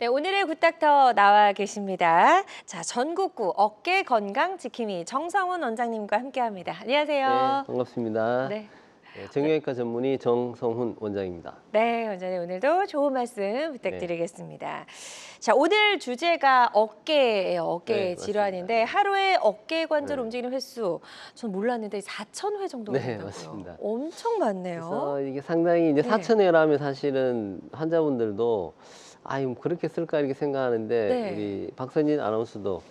네, 오늘의 굿닥터 나와 계십니다. 자, 전국구 어깨 건강 지킴이 정성훈 원장님과 함께합니다. 네, 안녕하세요. 반갑습니다. 네, 네, 정형외과 전문의 정성훈 원장입니다. 네, 원장님 오늘도 좋은 말씀 네, 부탁드리겠습니다. 자, 오늘 주제가 어깨예요. 네, 어깨 맞습니다. 질환인데 하루에 어깨 관절 네. 움직이는 횟수 전 몰랐는데 4,000회 정도가 네, 된다고요. 맞습니다. 엄청 많네요. 그래서 이게 상당히 이제 네. 사천회라면 사실은 환자분들도 뭐 그렇게 쓸까 이렇게 생각하는데 네. 우리 박선진 아나운서도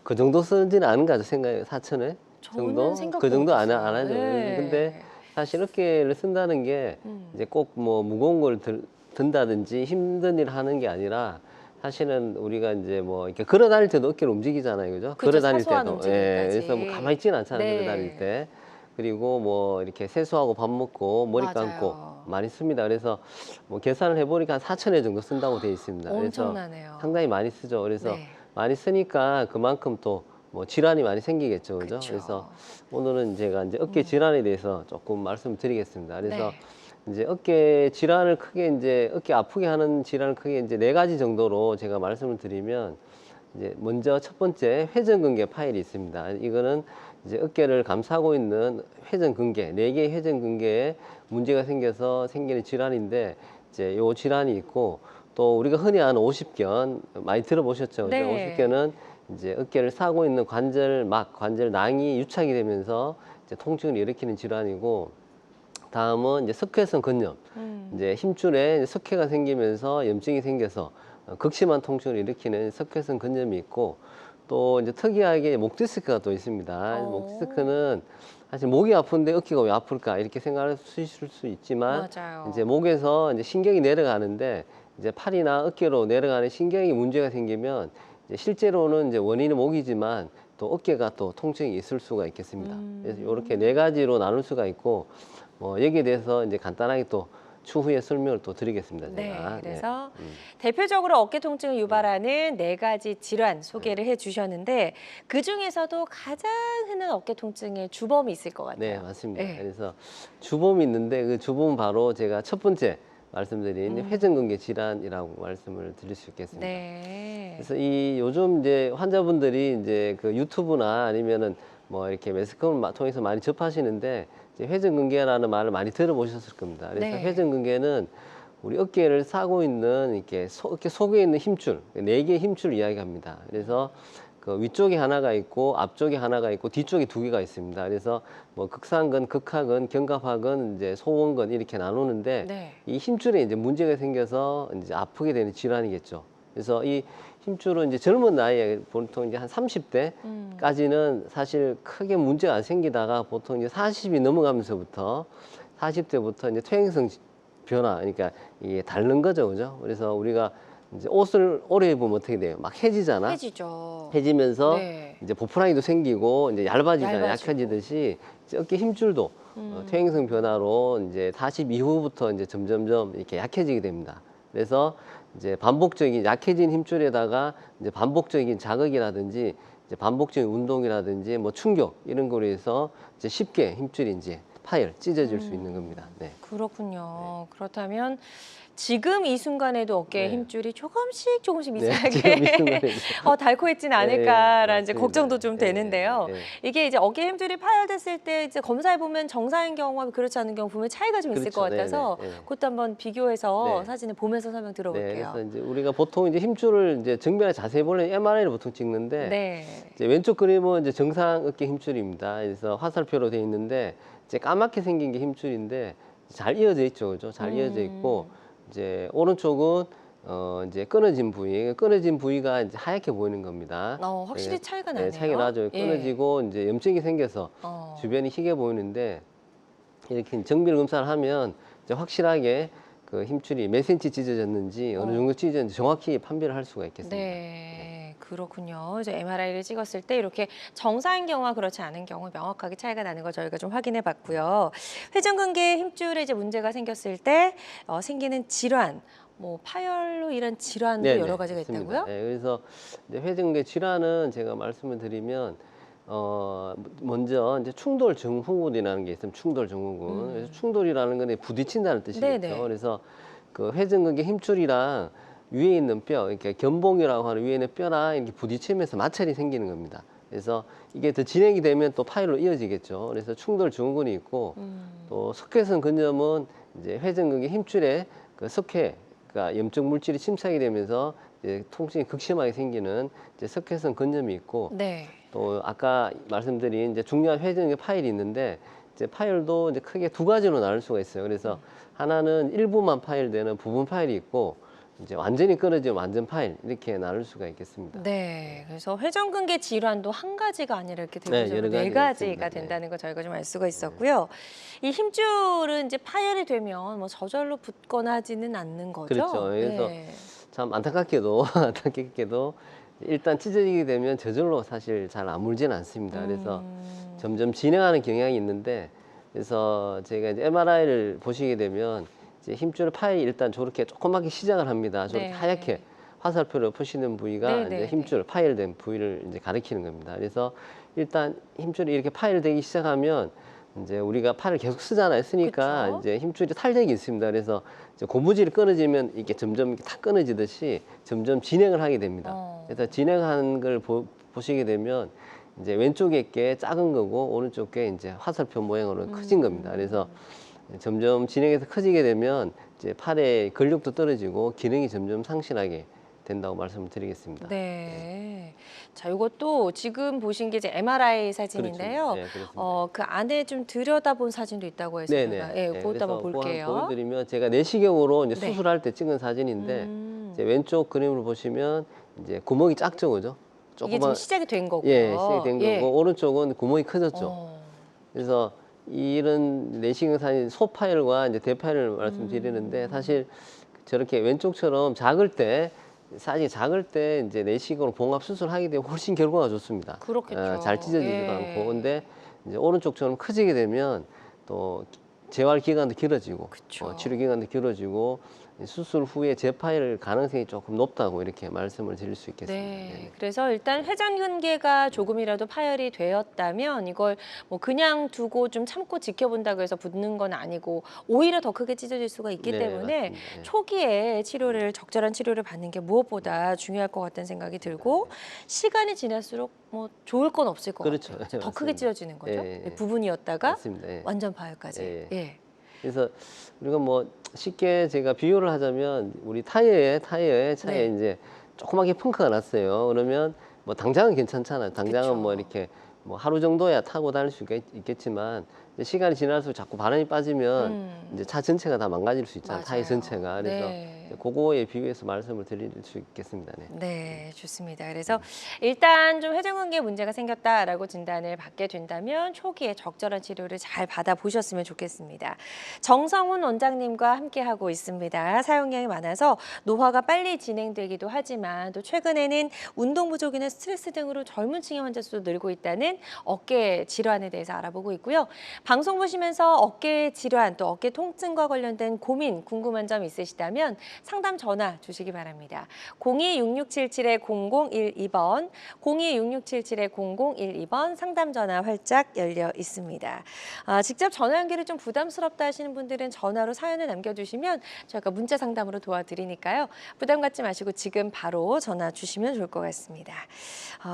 그 정도 쓰지는 않은 거 같죠? 생각에 4천회 저는 정도? 생각도 그 정도 안 못했어요. 하죠. 네. 근데 사실 어깨를 쓴다는 게 이제 꼭 뭐 무거운 걸 든다든지 힘든 일을 하는 게 아니라 사실은 우리가 이제 뭐 이렇게 걸어 다닐 때도 어깨를 움직이잖아요, 그죠? 그죠, 걸어 다닐 사소한 때도. 움직임까지. 그래서 뭐 가만히 있지는 않잖아요, 네. 걸어 다닐 때. 그리고 뭐 이렇게 세수하고 밥 먹고 머리 감고 맞아요. 많이 씁니다. 그래서 뭐 계산을 해보니까 한 4천회 정도 쓴다고 되어 있습니다. 그래서 엄청나네요. 상당히 많이 쓰죠. 그래서 네. 많이 쓰니까 그만큼 또 뭐 질환이 많이 생기겠죠, 그죠? 그쵸. 그래서 오늘은 제가 이제 어깨 질환에 대해서 조금 말씀드리겠습니다. 그래서 네. 이제 어깨 질환을 크게 이제 어깨 아프게 하는 질환을 크게 이제 4가지 정도로 제가 말씀을 드리면 이제 먼저 첫 번째 회전근개 파열이 있습니다. 이거는 이제 어깨를 감싸고 있는 회전근개, 4개의 회전근개에 문제가 생겨서 생기는 질환인데 이제 요 질환이 있고 또 우리가 흔히 아는 오십견 많이 들어보셨죠? 그죠? 네. 오십견은 이제 어깨를 싸고 있는 관절막, 관절낭이 유착이 되면서 이제 통증을 일으키는 질환이고 다음은 이제 석회성 근염. 이제 힘줄에 이제 석회가 생기면서 염증이 생겨서 극심한 통증을 일으키는 석회성 근염이 있고 또 이제 특이하게 목 디스크가 또 있습니다. 목 디스크는 사실 목이 아픈데 어깨가 왜 아플까 이렇게 생각할 수 있을 수 있지만 맞아요. 이제 목에서 이제 신경이 내려가는데 이제 팔이나 어깨로 내려가는 신경이 문제가 생기면 이제 실제로는 이제 원인은 목이지만 또 어깨가 또 통증이 있을 수가 있겠습니다. 그래서 이렇게 4가지로 나눌 수가 있고 여기에 대해서 이제 간단하게 또 추후에 설명을 또 드리겠습니다. 네, 제가. 그래서 대표적으로 어깨 통증을 유발하는 4가지 질환 소개를 해주셨는데 그 중에서도 가장 흔한 어깨 통증의 주범이 있을 것 같아요. 네, 맞습니다. 네. 그래서 주범이 있는데 그 주범은 바로 제가 첫 번째 말씀드린 회전근개 질환이라고 말씀을 드릴 수 있겠습니다. 네. 그래서 이 요즘 이제 환자분들이 이제 그 유튜브나 아니면은 뭐 이렇게 매스컴을 통해서 많이 접하시는데 이제 회전근개라는 말을 많이 들어보셨을 겁니다. 그래서 네. 회전근개는 우리 어깨를 싸고 있는 이렇게 어깨 속에 있는 힘줄, 4개의 힘줄 이야기합니다. 그래서 그 위쪽에 하나가 있고 앞쪽에 하나가 있고 뒤쪽에 2개가 있습니다. 그래서 뭐 극상근, 극하근, 견갑하근, 이제 소원근 이렇게 나누는데 네. 이 힘줄에 이제 문제가 생겨서 이제 아프게 되는 질환이겠죠. 그래서 이 힘줄은 이제 젊은 나이에 보통 이제 한 30대까지는 사실 크게 문제가 안 생기다가 보통 이제 40이 넘어가면서부터 40대부터 이제 퇴행성 변화, 그러니까 이게 닳는 거죠, 그죠? 그래서 우리가 이제 옷을 오래 입으면 어떻게 돼요? 막 해지잖아. 해지죠. 해지면서 네. 이제 보풀하기도 생기고 이제 얇아지잖아요. 얇아지고. 약해지듯이 이제 어깨 힘줄도 퇴행성 변화로 이제 40 이후부터 이제 점점점 이렇게 약해지게 됩니다. 그래서 이제 반복적인 약해진 힘줄에다가 이제 반복적인 자극이라든지 이제 반복적인 운동이라든지 뭐 충격 이런 거로 해서 이제 쉽게 힘줄이 이제 파열, 찢어질 수 있는 겁니다. 네. 그렇군요. 그렇다면 지금 이 순간에도 어깨의 네. 힘줄이 조금씩 네, 이상하게 지금 이 순간에 닳고 있지는 네, 않을까라는 이제 맞습니다. 걱정도 좀 네, 되는데요. 네. 이게 이제 어깨 힘줄이 파열됐을 때 이제 검사해 보면 정상인 경우와 그렇지 않은 경우 보면 차이가 좀 있을 그렇죠. 것 같아서 네, 네, 네. 그것도 한번 비교해서 네. 사진을 보면서 설명 네, 들어볼게요. 그래서 이제 우리가 보통 이제 힘줄을 이제 정면에 자세히 보려면 MRI를 보통 찍는데 네. 이제 왼쪽 그림은 이제 정상 어깨 힘줄입니다. 그래서 화살표로 되어 있는데 이제 까맣게 생긴 게 힘줄인데 잘 이어져 있죠, 그죠? 잘 이어져 있고 이제 오른쪽은 이제 끊어진 부위가 이제 하얗게 보이는 겁니다. 확실히 차이가 네, 나네요. 차이가 나죠. 예. 끊어지고 이제 염증이 생겨서 주변이 희게 보이는데 이렇게 정밀 검사를 하면 이제 확실하게 그 힘줄이 몇 센치 찢어졌는지 어느 정도 찢어졌는지 정확히 판별을 할 수가 있겠습니다. 네, 그렇군요. 이제 MRI를 찍었을 때 이렇게 정상인 경우와 그렇지 않은 경우 명확하게 차이가 나는 거 저희가 좀 확인해 봤고요. 회전근개 힘줄에 이제 문제가 생겼을 때 생기는 질환, 뭐 파열로 이런 질환도 네네, 여러 가지가 있습니다. 있다고요? 네, 그래서 이제 회전근개 질환은 제가 말씀을 드리면 먼저 이제 충돌 증후군이라는 게 있으면 충돌 증후군. 그래서 충돌이라는 건 부딪힌다는 뜻이겠죠. 네네. 그래서 그 회전근개 힘줄이랑 위에 있는 뼈, 이렇게 견봉이라고 하는 위에 있는 뼈랑 이렇게 부딪히면서 마찰이 생기는 겁니다. 그래서 이게 더 진행이 되면 또 파열로 이어지겠죠. 그래서 충돌 증후군이 있고 또 석회성 근염은 이제 회전근개 힘줄에 그 석회가 염증 물질이 침착이 되면서 이제 통증이 극심하게 생기는 이제 석회성 근염이 있고 네. 또 아까 말씀드린 이제 중요한 회전근개 파열이 있는데 이제 파열도 이제 크게 두 가지로 나눌 수가 있어요. 그래서 하나는 일부만 파열되는 부분 파열이 있고 이제 완전히 끊어지면 완전 파열 이렇게 나눌 수가 있겠습니다. 네, 그래서 회전근개 질환도 한 가지가 아니라 이렇게 네, 대표적으로 여러 네 가지가 가지가 있습니다. 된다는 걸 저희가 좀 알 수가 있었고요. 이 힘줄은 이제 파열이 되면 뭐 저절로 붙거나 하지는 않는 거죠? 그렇죠. 그래서 네. 참 안타깝게도 안타깝게도 일단 찢어지게 되면 저절로 사실 잘 아물지는 않습니다. 그래서 점점 진행하는 경향이 있는데 그래서 저희가 이제 MRI를 보시게 되면 이제 힘줄 파열이 일단 저렇게 조그맣게 시작을 합니다. 저렇게 네. 하얗게 화살표로 표시는 부위가 네, 이제 네, 힘줄 파열된 부위를 이제 가리키는 겁니다. 그래서 일단 힘줄이 이렇게 파열되기 시작하면 이제 우리가 팔을 계속 쓰잖아요. 쓰니까 그쵸. 이제 힘줄이 탄력이 있습니다. 그래서 이제 고무줄이 끊어지면 이게 점점 이렇게 탁 끊어지듯이 점점 진행을 하게 됩니다. 그래서 진행하는 걸 보시게 되면 이제 왼쪽에 게 작은 거고 오른쪽 게 이제 화살표 모양으로 커진 겁니다. 그래서 점점 진행해서 커지게 되면 이제 팔의 근력도 떨어지고 기능이 점점 상실하게 된다고 말씀을 드리겠습니다. 네. 자, 이것도 지금 보신 게 이제 MRI 사진인데요. 그렇죠. 네, 그렇습니다. 그 안에 좀 들여다본 사진도 있다고 해서 네네. 제가 예, 그것도 한번 볼게요. 보여드리면 제가 내시경으로 이제 네. 수술할 때 찍은 사진인데 이제 왼쪽 그림을 보시면 이제 구멍이 작죠, 그죠? 이게 지금 시작이 된 거고요. 예, 시작이 된 예. 거고 오른쪽은 구멍이 커졌죠. 어. 그래서 이런 내시경 사진 소파열과 이제 대파열을 말씀드리는데 사실 저렇게 왼쪽처럼 작을 때 사실 작을 때 이제 내시경으로 봉합 수술하게 되면 훨씬 결과가 좋습니다. 그렇겠죠. 잘 찢어지지도 예. 않고 근데 이제 오른쪽처럼 커지게 되면 또 재활 기간도 길어지고 그쵸. 치료 기간도 길어지고 수술 후에 재파열 가능성이 조금 높다고 이렇게 말씀을 드릴 수 있겠습니다. 네. 네네. 그래서 일단 회전근개가 조금이라도 파열이 되었다면 이걸 뭐 그냥 두고 좀 참고 지켜본다고 해서 붙는 건 아니고 오히려 더 크게 찢어질 수가 있기 네, 때문에 맞습니다. 네. 초기에 적절한 치료를 받는 게 무엇보다 중요할 것 같다는 생각이 들고 시간이 지날수록 뭐 좋을 건 없을 것 그렇죠. 같아요. 네, 더 크게 맞습니다. 찢어지는 거죠. 예, 예. 부분이었다가 맞습니다. 예. 완전 파열까지. 예. 예. 그래서 우리가 뭐 쉽게 제가 비유를 하자면 우리 타이어에 차에 네. 이제 조그맣게 펑크가 났어요. 그러면 뭐 당장은 괜찮잖아요. 당장은 그쵸. 뭐 이렇게 뭐 하루 정도야 타고 다닐 수 있겠지만 이제 시간이 지날수록 자꾸 바람이 빠지면 이제 차 전체가 다 망가질 수 있잖아요. 타이어 맞아요. 전체가. 그래서 네. 이제 그거에 비유해서 말씀을 드릴 수 있겠습니다. 네. 네, 좋습니다. 그래서 일단 좀 회전근개 문제가 생겼다라고 진단을 받게 된다면 초기에 적절한 치료를 잘 받아보셨으면 좋겠습니다. 정성훈 원장님과 함께하고 있습니다. 사용량이 많아서 노화가 빨리 진행되기도 하지만 또 최근에는 운동 부족이나 스트레스 등으로 젊은 층의 환자 수도 늘고 있다는 어깨 질환에 대해서 알아보고 있고요. 방송 보시면서 어깨 질환 또 어깨 통증과 관련된 고민, 궁금한 점 있으시다면 상담 전화 주시기 바랍니다. 02-6677-0012번, 02-6677-0012번 상담 전화 활짝 열려 있습니다. 직접 전화 연결이 좀 부담스럽다 하시는 분들은 전화로 사연을 남겨주시면 저희가 문자 상담으로 도와드리니까요. 부담 갖지 마시고 지금 바로 전화 주시면 좋을 것 같습니다.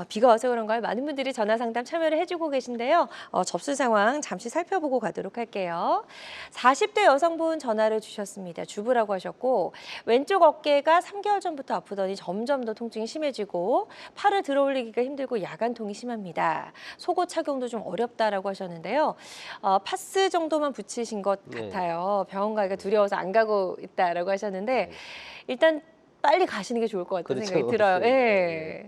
비가 와서 그런가요? 많은 분들이 전화 상담 참여를 해주고 계신데요. 접수 상황 잠시 살펴보고 가도록 할게요. 40대 여성분 전화를 주셨습니다. 주부라고 하셨고 왼쪽 어깨가 3개월 전부터 아프더니 점점 더 통증이 심해지고 팔을 들어 올리기가 힘들고 야간통이 심합니다. 속옷 착용도 좀 어렵다라고 하셨는데요. 파스 정도만 붙이신 것 네. 같아요. 병원 가기가 두려워서 안 가고 있다라고 하셨는데 일단 빨리 가시는 게 좋을 것 같다는 그렇죠. 생각이 들어요. 맞습니다. 예.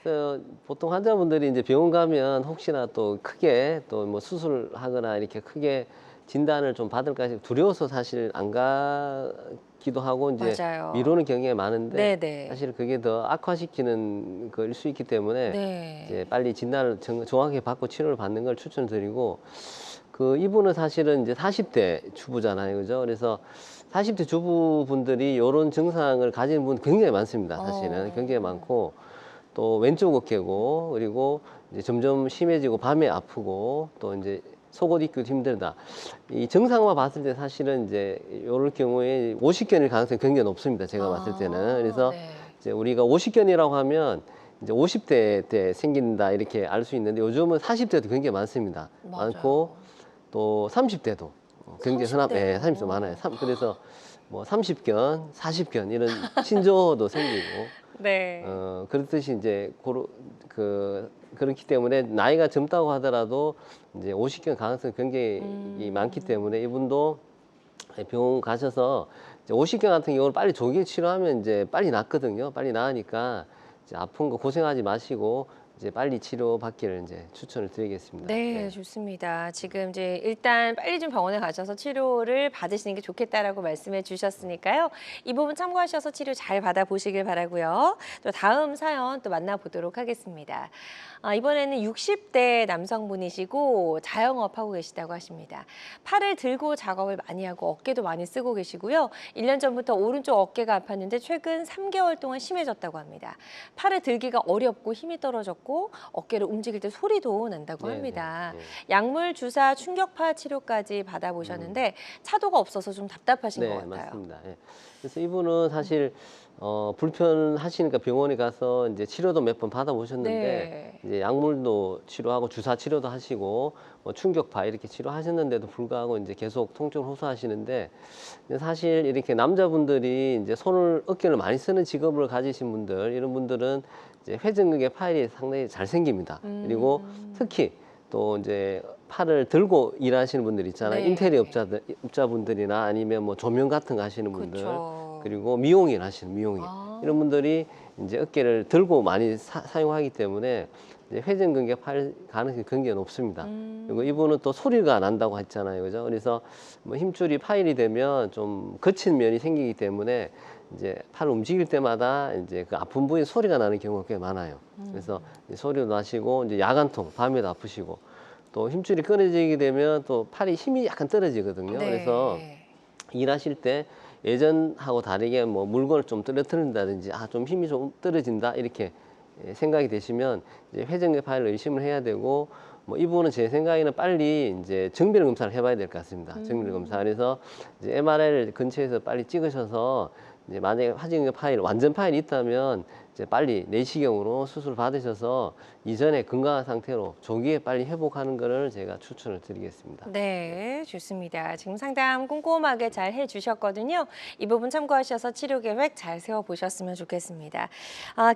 그래서 보통 환자분들이 이제 병원 가면 혹시나 또 크게 또 뭐 수술하거나 이렇게 크게 진단을 좀 받을까 해서 두려워서 사실 안 가기도 하고 이제 맞아요. 미루는 경향이 많은데 네네. 사실 그게 더 악화시키는 거일 수 있기 때문에 네. 이제 빨리 진단을 정확하게 받고 치료를 받는 걸 추천드리고 그 이분은 사실은 이제 40대 주부잖아요, 그죠? 그래서 40대 주부분들이 이런 증상을 가지는 분 굉장히 많습니다, 사실은 굉장히 많고 또 왼쪽 어깨고 그리고 이제 점점 심해지고 밤에 아프고 또 이제 속옷 입기도 힘들다. 이 정상만 봤을 때 사실은 이제 이럴 경우에 50견일 가능성이 굉장히 높습니다. 제가 봤을 때는. 그래서 네. 이제 우리가 50견이라고 하면 이제 50대 때 생긴다 이렇게 알 수 있는데 요즘은 40대도 굉장히 많습니다. 맞아요. 많고 또 30대도 굉장히 30 대요? 30도 많아요. 그래서 뭐 30견, 40견 이런 신조어도 생기고 네. 그렇듯이 이제 그렇기 때문에 나이가 젊다고 하더라도 이제 50견 가능성이 굉장히 많기 때문에 이분도 병원 가셔서 이제 50견 같은 경우는 빨리 조기 치료하면 이제 빨리 낫거든요. 빨리 나으니까 이제 아픈 거 고생하지 마시고 이제 빨리 치료 받기를 이제 추천을 드리겠습니다. 네, 좋습니다. 지금 이제 일단 빨리 좀 병원에 가셔서 치료를 받으시는 게 좋겠다라고 말씀해 주셨으니까요. 이 부분 참고하셔서 치료 잘 받아보시길 바라고요. 또 다음 사연 또 만나보도록 하겠습니다. 이번에는 60대 남성분이시고 자영업하고 계시다고 하십니다. 팔을 들고 작업을 많이 하고 어깨도 많이 쓰고 계시고요. 1년 전부터 오른쪽 어깨가 아팠는데 최근 3개월 동안 심해졌다고 합니다. 팔을 들기가 어렵고 힘이 떨어졌고 어깨를 움직일 때 소리도 난다고 합니다. 약물, 주사, 충격파 치료까지 받아보셨는데 차도가 없어서 좀 답답하신 것 같아요. 맞습니다. 예. 그래서 이분은 사실 불편하시니까 병원에 가서 이제 치료도 몇 번 받아보셨는데 이제 약물도 치료하고 주사 치료도 하시고 뭐 충격파 이렇게 치료하셨는데도 불구하고 이제 계속 통증을 호소하시는데 사실 이렇게 남자분들이 이제 어깨를 많이 쓰는 직업을 가지신 분들 이런 분들은 이제 회전근개 파일이 상당히 잘 생깁니다. 그리고 특히 또 이제 팔을 들고 일하시는 분들 있잖아요. 네. 인테리어 업자분들이나 아니면 뭐 조명 같은 거 하시는 분들 그쵸. 그리고 미용인 하시는 미용인 이런 분들이 이제 어깨를 들고 많이 사용하기 때문에 이제 회전근개 팔 가능성이 굉장히 높습니다. 그리고 이분은 또 소리가 난다고 했잖아요, 그죠? 그래서 뭐 힘줄이 파일이 되면 좀 거친 면이 생기기 때문에 이제 팔을 움직일 때마다 이제 그 아픈 부위에 소리가 나는 경우가 꽤 많아요. 그래서 이제 소리도 나시고 이제 야간통 밤에도 아프시고 또 힘줄이 끊어지게 되면 또 팔이 힘이 약간 떨어지거든요. 네. 그래서 일하실 때 예전하고 다르게 뭐 물건을 좀 떨어뜨린다든지 좀 힘이 좀 떨어진다 이렇게 생각이 되시면 이제 회전근개 파일을 의심을 해야 되고 뭐 이분은 제 생각에는 빨리 이제 정밀 검사를 해봐야 될 것 같습니다. 정밀 검사. 그래서 이제 MRI를 근처에서 빨리 찍으셔서 이제 만약에 회전근개 파일 완전 파일이 있다면 이제 빨리 내시경으로 수술 받으셔서 이전에 건강한 상태로 조기에 빨리 회복하는 것을 제가 추천을 드리겠습니다. 네, 좋습니다. 지금 상담 꼼꼼하게 잘 해주셨거든요. 이 부분 참고하셔서 치료 계획 잘 세워보셨으면 좋겠습니다.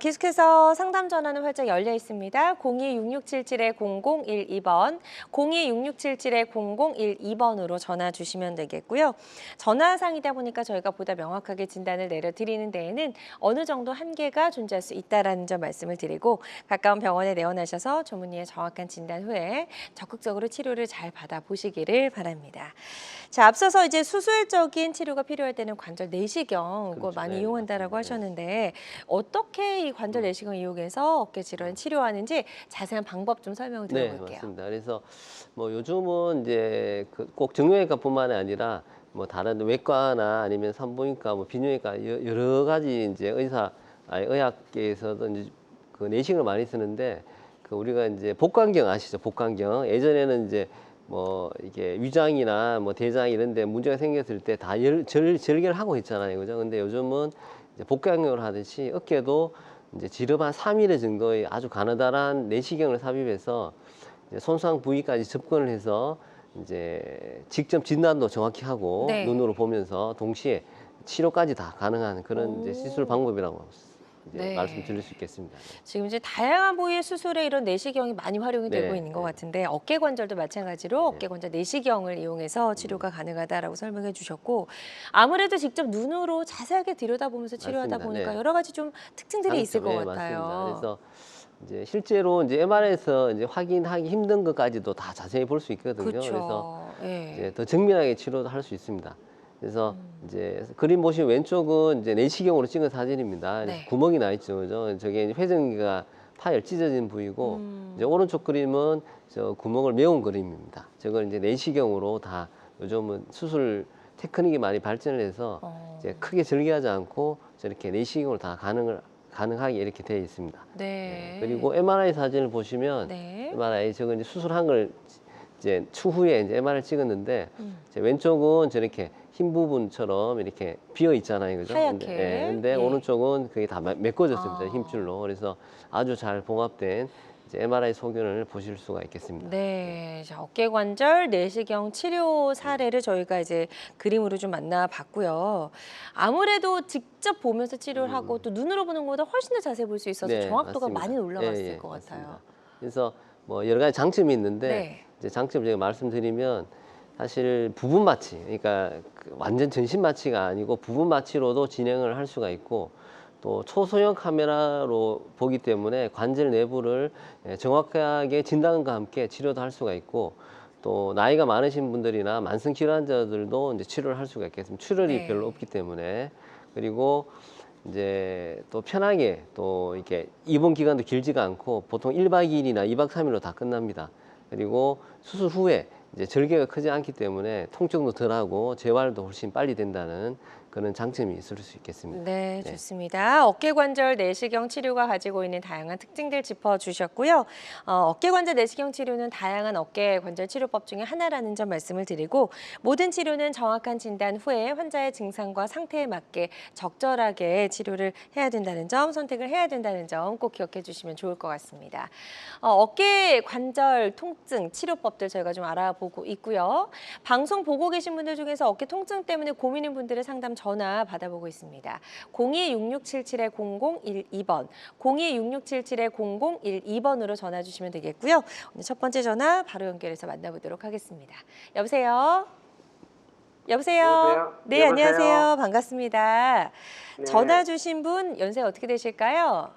계속해서 상담 전화는 활짝 열려 있습니다. 02-6677-0012번, 02-6677-0012번으로 전화 주시면 되겠고요. 전화상이다 보니까 저희가 보다 명확하게 진단을 내려드리는 데에는 어느 정도 한계가 존재할 수 있다는 점 말씀을 드리고 가까운 병원에 내원하셔서 전문의의 정확한 진단 후에 적극적으로 치료를 잘 받아보시기를 바랍니다. 자, 앞서서 이제 수술적인 치료가 필요할 때는 관절 내시경 그거 그렇죠. 많이 네, 이용한다라고 맞습니다. 하셨는데 어떻게 이 관절 내시경 이용해서 어깨 질환 치료하는지 자세한 방법 좀 설명을 네, 드려볼게요. 맞습니다. 그래서 뭐 요즘은 이제 꼭 정형외과뿐만이 아니라 뭐 다른 외과나 아니면 산부인과, 뭐 비뇨기과 여러 가지 이제 의학계에서도 이제 그 내시경을 많이 쓰는데 그 우리가 이제 복강경 아시죠? 복강경. 예전에는 이제 뭐 이게 위장이나 뭐 대장 이런 데 문제가 생겼을 때 다 절개를 하고 있잖아요. 그죠? 근데 요즘은 이제 복강경을 하듯이 어깨도 이제 지름 한 3mm 정도의 아주 가느다란 내시경을 삽입해서 이제 손상 부위까지 접근을 해서 이제 직접 진단도 정확히 하고 네. 눈으로 보면서 동시에 치료까지 다 가능한 그런 이제 시술 방법이라고 이제 네. 말씀드릴 수 있겠습니다. 지금 이제 다양한 부위의 수술에 이런 내시경이 많이 활용이 되고 네, 있는 것 네. 같은데 어깨 관절도 마찬가지로 어깨 관절 내시경을 이용해서 치료가 가능하다라고 설명해 주셨고 아무래도 직접 눈으로 자세하게 들여다보면서 치료하다 맞습니다. 보니까 네. 여러 가지 좀 특징들이 있을 것 맞습니다. 같아요. 그래서 이제 실제로 이제 MRI에서 이제 확인하기 힘든 것까지도 다 자세히 볼 수 있거든요. 그래서 그렇죠. 예. 이제 더 정밀하게 치료도 할 수 있습니다. 그래서 이제 그림 보시면 왼쪽은 이제 내시경으로 찍은 사진입니다. 그래서 네. 구멍이 나 있죠, 그죠? 저게 이제 회전기가 파열 찢어진 부위고 이제 오른쪽 그림은 저 구멍을 메운 그림입니다. 저걸 이제 내시경으로 다 요즘은 수술 테크닉이 많이 발전을 해서 이제 크게 절개하지 않고 저렇게 내시경으로 다 가능하게 이렇게 되어 있습니다. 네. 그리고 MRI 사진을 보시면 네. MRI 저건 이제 수술한 걸 이제 추후에 이제 MR을 찍었는데 이제 왼쪽은 저렇게 흰 부분처럼 이렇게 비어 있잖아요, 그죠? 하얗게. 근데 예. 오른쪽은 그게 다 메꿔졌습니다, 아. 힘줄로. 그래서 아주 잘 봉합된 이제 MRI 소견을 보실 수가 있겠습니다. 네, 자, 어깨 관절 내시경 치료 사례를 저희가 이제 그림으로 좀 만나봤고요. 아무래도 직접 보면서 치료를 하고 또 눈으로 보는 것보다 훨씬 더 자세히 볼 수 있어서 네, 정확도가 맞습니다. 많이 올라갔을 예, 예, 것 맞습니다. 같아요. 그래서 뭐 여러 가지 장점이 있는데 네. 이제 장점 제가 말씀드리면 사실 부분 마취, 그러니까 그 완전 전신 마취가 아니고 부분 마취로도 진행을 할 수가 있고 또 초소형 카메라로 보기 때문에 관절 내부를 정확하게 진단과 함께 치료도 할 수가 있고 또 나이가 많으신 분들이나 만성 질환자들도 이제 치료를 할 수가 있겠습니다. 출혈이 네. 별로 없기 때문에. 그리고 이제 또 편하게 또 이렇게 입원 기간도 길지가 않고 보통 1박 2일이나 2박 3일로 다 끝납니다. 그리고 수술 후에 이제 절개가 크지 않기 때문에 통증도 덜하고 재활도 훨씬 빨리 된다는 그런 장점이 있을 수 있겠습니다. 네, 좋습니다. 어깨관절 내시경 치료가 가지고 있는 다양한 특징들 짚어주셨고요. 어깨관절 내시경 치료는 다양한 어깨관절 치료법 중에 하나라는 점 말씀을 드리고 모든 치료는 정확한 진단 후에 환자의 증상과 상태에 맞게 적절하게 치료를 해야 된다는 점, 선택을 해야 된다는 점 꼭 기억해 주시면 좋을 것 같습니다. 어깨관절 통증 치료법들 저희가 좀 알아보고 있고요. 방송 보고 계신 분들 중에서 어깨 통증 때문에 고민인 분들의 상담 전화 받아보고 있습니다. 02-667-0012번, 02-667-0012번으로 전화 주시면 되겠고요. 오늘 첫 번째 전화 바로 연결해서 만나보도록 하겠습니다. 여보세요? 여보세요? 여보세요? 네, 여보세요? 안녕하세요. 반갑습니다. 네. 전화 주신 분 연세 어떻게 되실까요?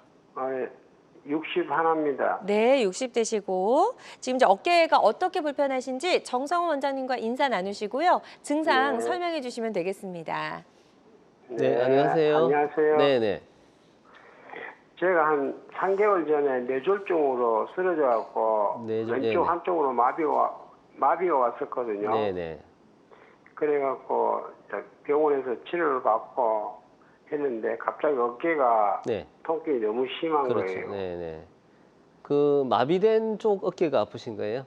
61입니다. 네, 60 되시고 지금 이제 어깨가 어떻게 불편하신지 정성원 원장님과 인사 나누시고요. 증상 네. 설명해 주시면 되겠습니다. 네, 안녕하세요. 안녕하세요. 네네. 제가 한 3개월 전에 뇌졸중으로 쓰러져갖고 뇌졸, 왼쪽 네네. 한쪽으로 마비가 왔었거든요. 네네. 그래갖고 병원에서 치료를 받고 했는데 갑자기 어깨가 네. 통증이 너무 심한 그렇죠. 거예요. 네네. 그 마비된 쪽 어깨가 아프신 거예요?